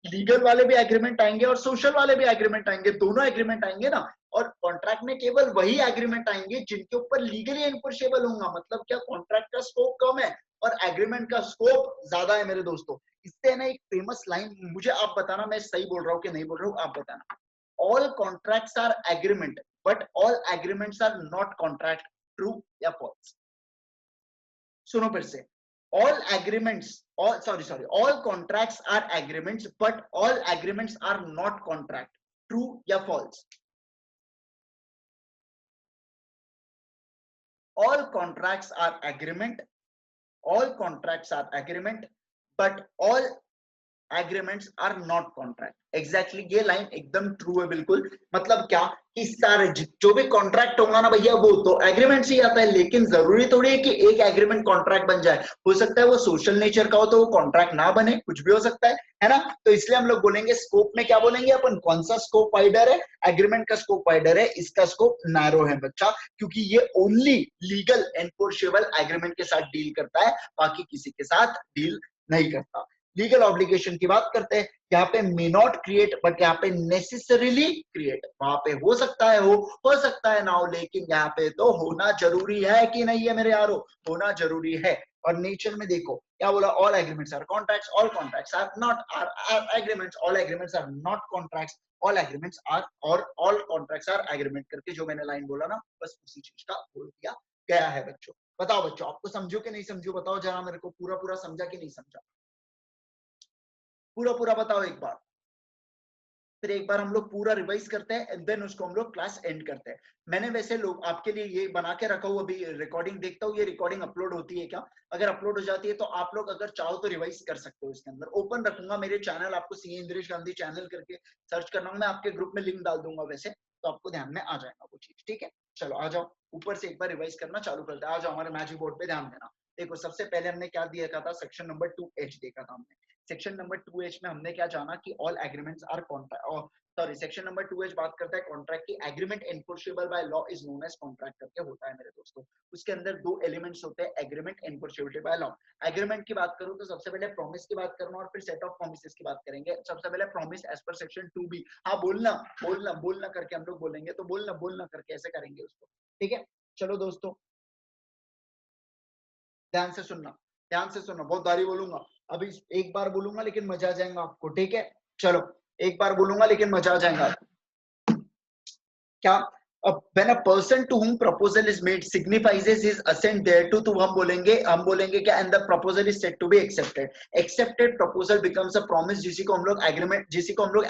लीगल वाले भी एग्रीमेंट आएंगे और सोशल वाले भी एग्रीमेंट आएंगे, दोनों एग्रीमेंट आएंगे ना। और कॉन्ट्रैक्ट में केवल वही एग्रीमेंट आएंगे जिनके ऊपर लीगली एनफोर्सेबल होगा, मतलब क्या कॉन्ट्रैक्ट का स्कोप कम है और एग्रीमेंट का स्कोप ज्यादा है मेरे दोस्तों। इससे ना एक फेमस लाइन, मुझे आप बताना मैं सही बोल रहा हूँ कि नहीं बोल रहा हूँ, आप बताना। All contracts are agreement but all agreements are not contract, true या फॉल्स? सुनो फिर से, all agreements, all contracts are agreements but all agreements are not contract, true या false? all contracts are agreement, all contracts are agreement but all agreements are not contract. Exactly ये लाइन एकदम true है, बिल्कुल। मतलब क्या कि सारे जो भी कॉन्ट्रैक्ट होगा ना भैया वो तो एग्रीमेंट से ही आता है, लेकिन जरूरी थोड़ी है कि एक एग्रीमेंट कॉन्ट्रैक्ट बन जाए। हो सकता है वो सोशल नेचर का हो तो वो कॉन्ट्रैक्ट ना बने, कुछ भी हो सकता है ना? तो इसलिए हम लोग बोलेंगे स्कोप में क्या बोलेंगे अपन, कौन सा स्कोप वाइडर है? एग्रीमेंट का स्कोप वाइडर है, इसका स्कोप नैरो है बच्चा, क्योंकि ये ओनली लीगल एनफोर्सेबल एग्रीमेंट के साथ डील करता है, बाकी किसी के साथ डील नहीं करता। लीगल ऑब्लिगेशन की बात करते हैं, यहाँ पे मे नॉट क्रिएट बट यहाँ पे नेसेसरीली क्रिएट, वहां पे हो सकता है हो सकता है ना हो, लेकिन यहाँ पे तो होना जरूरी है कि नहीं है मेरे यारो, होना जरूरी है। और नेचर में देखो क्या बोला, all agreements are contracts, all contracts are not are agreements, all agreements are not contracts, all agreements are और ऑल कॉन्ट्रैक्ट्स आर एग्रीमेंट करके जो मैंने लाइन बोला ना, बस उसी चीज का बोल दिया गया है बच्चों। बताओ बच्चों, आपको समझो कि नहीं समझो, बताओ जरा मेरे को, पूरा पूरा समझा कि नहीं समझा? पूरा पूरा बताओ एक बार, फिर एक बार हम लोग पूरा रिवाइज करते हैं एंड देन उसको हम लोग क्लास एंड करते हैं। मैंने वैसे लोग आपके लिए ये बना के रखा हूँ, अभी रिकॉर्डिंग देखता हूँ, ये रिकॉर्डिंग अपलोड होती है क्या? अगर अपलोड हो जाती है तो आप लोग अगर चाहो तो रिवाइज कर सकते हो। इसके अंदर ओपन रखूंगा मेरे चैनल, आपको सीए इंद्रेश गांधी चैनल करके सर्च करना, मैं आपके ग्रुप में लिंक डाल दूंगा वैसे, तो आपको ध्यान में आ जाएगा वो चीज, ठीक है? चलो आ जाओ, ऊपर से एक बार रिवाइज करना चालू करते हैं। आ जाओ हमारे मैजिक बोर्ड पे, ध्यान देना। देखो सबसे पहले हमने क्या दिया था, सेक्शन नंबर 2H देखा था हमने। सेक्शन नंबर 2H में हमने क्या जाना कि all agreements are contract, sorry section number 2H बात करता है कॉन्ट्रैक्ट की। Agreement enforceable by law is known as contract करके होता है मेरे दोस्तों। उसके अंदर दो एलिमेंट्स होते हैं, agreement enforceability by law. Agreement की बात करूं तो सबसे पहले प्रॉमिस की बात करना और फिर सेट ऑफ प्रॉमिसेस की बात करेंगे। सबसे पहले promise as per section 2B। हाँ बोलना बोलना बोलना करके हम लोग बोलेंगे, तो बोलना बोलना करके ऐसे करेंगे उसको, ठीक है। चलो दोस्तों ध्यान से सुनना, ध्यान से सुनना, बहुत बारी बोलूंगा अभी, एक बार बोलूंगा लेकिन मजा आ जाएगा आपको, ठीक है। चलो एक बार बोलूंगा लेकिन मजा आ जाएगा। क्या when a person to whom proposal is made signifies his assent thereto, तो हम बोलेंगे क्या, and the proposal is said to be accepted. Accepted proposal becomes a promise, जिसी को हम लोग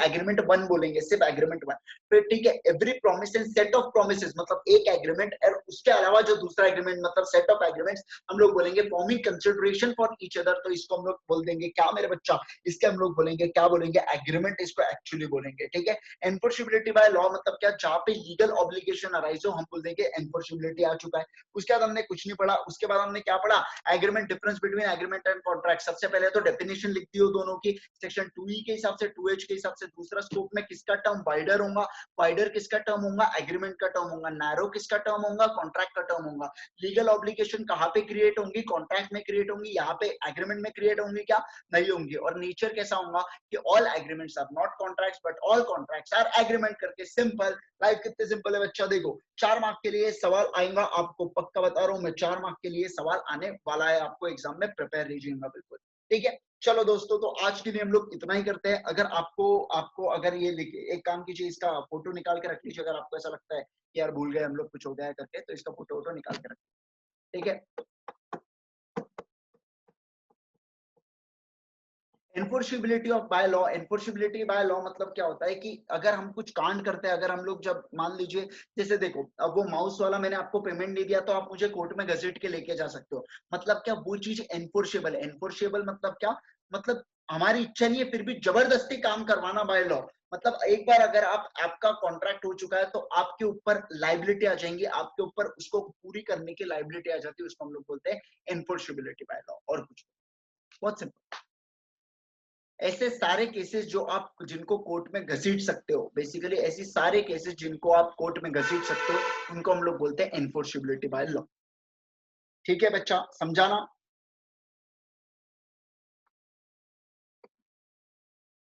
agreement 1 बोलेंगे, सिर्फ agreement 1। फिर ठीक है, every promise and set of promises मतलब एक agreement और उसके अलावा जो दूसरा agreement मतलब set of agreements हम लोग बोलेंगे forming consideration for each other, तो इसको हम लोग बोल देंगे क्या मेरे बच्चा, इसके हम लोग बोलेंगे क्या, बोलेंगे agreement, इसको actually बोलेंगे, ठीक है। एनफोर्सेबिलिटी बाय लॉ मतलब क्या, जहाँ पे लीगल ऑब्लिगेशन अराइज हो हम बोल देंगे एनफोर्सेबिलिटी आ चुका है। उसके बाद हमने कुछ नहीं पढ़ा, उसके बाद हमने क्या पढ़ा, agreement, difference between agreement and contract. सबसे पहले तो डेफिनेशन लिख दी हो दोनों की, सेक्शन 2E के हिसाब से, 2H के हिसाब से। दूसरा स्कोप में किसका टर्म वाइडर होगा, वाइडर किसका टर्म होगा, एग्रीमेंट का टर्म होगा। नैरो किसका टर्म होगा, कॉन्ट्रैक्ट का टर्म होगा। लीगल ऑब्लिगेशन कहाँ पे क्रिएट होंगी, कॉन्ट्रैक्ट में क्रिएट होंगी, यहाँ पे एग्रीमेंट में क्रिएट होंगी क्या, नहीं होंगी। और नेचर कैसा होगा कि all agreements are not contracts but all contracts are agreement करके। सिंपल, लाइफ कितने सिंपल है बच्चा। देखो 4 मार्क के लिए सवाल आएगा, आपको पक्का बता रहा हूं मैं, 4 मार्क के लिए सवाल आने वाला है आपको एग्जाम में, प्रिपेयर रहिएगा बिल्कुल, ठीक है। चलो दोस्तों, तो आज के लिए हम लोग इतना ही करते हैं। अगर आपको अगर ये एक काम कीजिए, इसका फोटो निकाल के रख लीजिए, अगर आपको ऐसा लगता है कि यार भूल गए हम लोग, कुछ हो गया है करके, तो इसका फोटो निकाल के रखिए, ठीक है। Enforceability of by law, enforceability by law मतलब क्या होता है कि अगर हम कुछ कांड करते हैं, अगर हम लोग जब मान लीजिए, जैसे देखो अब वो माउस वाला मैंने आपको पेमेंट नहीं दिया, तो आप मुझे कोर्ट में घसीट के लेके जा सकते हो, मतलब क्या, वो चीज एनफोर्सेबल है। एनफोर्सेबल मतलब क्या, मतलब हमारी इच्छा नहीं है फिर भी जबरदस्ती काम करवाना बाय लॉ। मतलब एक बार अगर आपका कॉन्ट्रैक्ट हो चुका है तो आपके ऊपर लाइबिलिटी आ जाएंगी, आपके ऊपर उसको पूरी करने की लाइबिलिटी आ जाती है, उसको हम लोग बोलते हैं एनफोर्सेबिलिटी बाय लॉ, और कुछ। बहुत सिंपल। ऐसे सारे केसेस जो आप जिनको कोर्ट में घसीट सकते हो, बेसिकली ऐसी सारे केसेस जिनको आप कोर्ट में घसीट सकते हो, उनको हम लोग बोलते हैं एनफोर्सेबिलिटी बाय लॉ, ठीक है बच्चा, समझाना।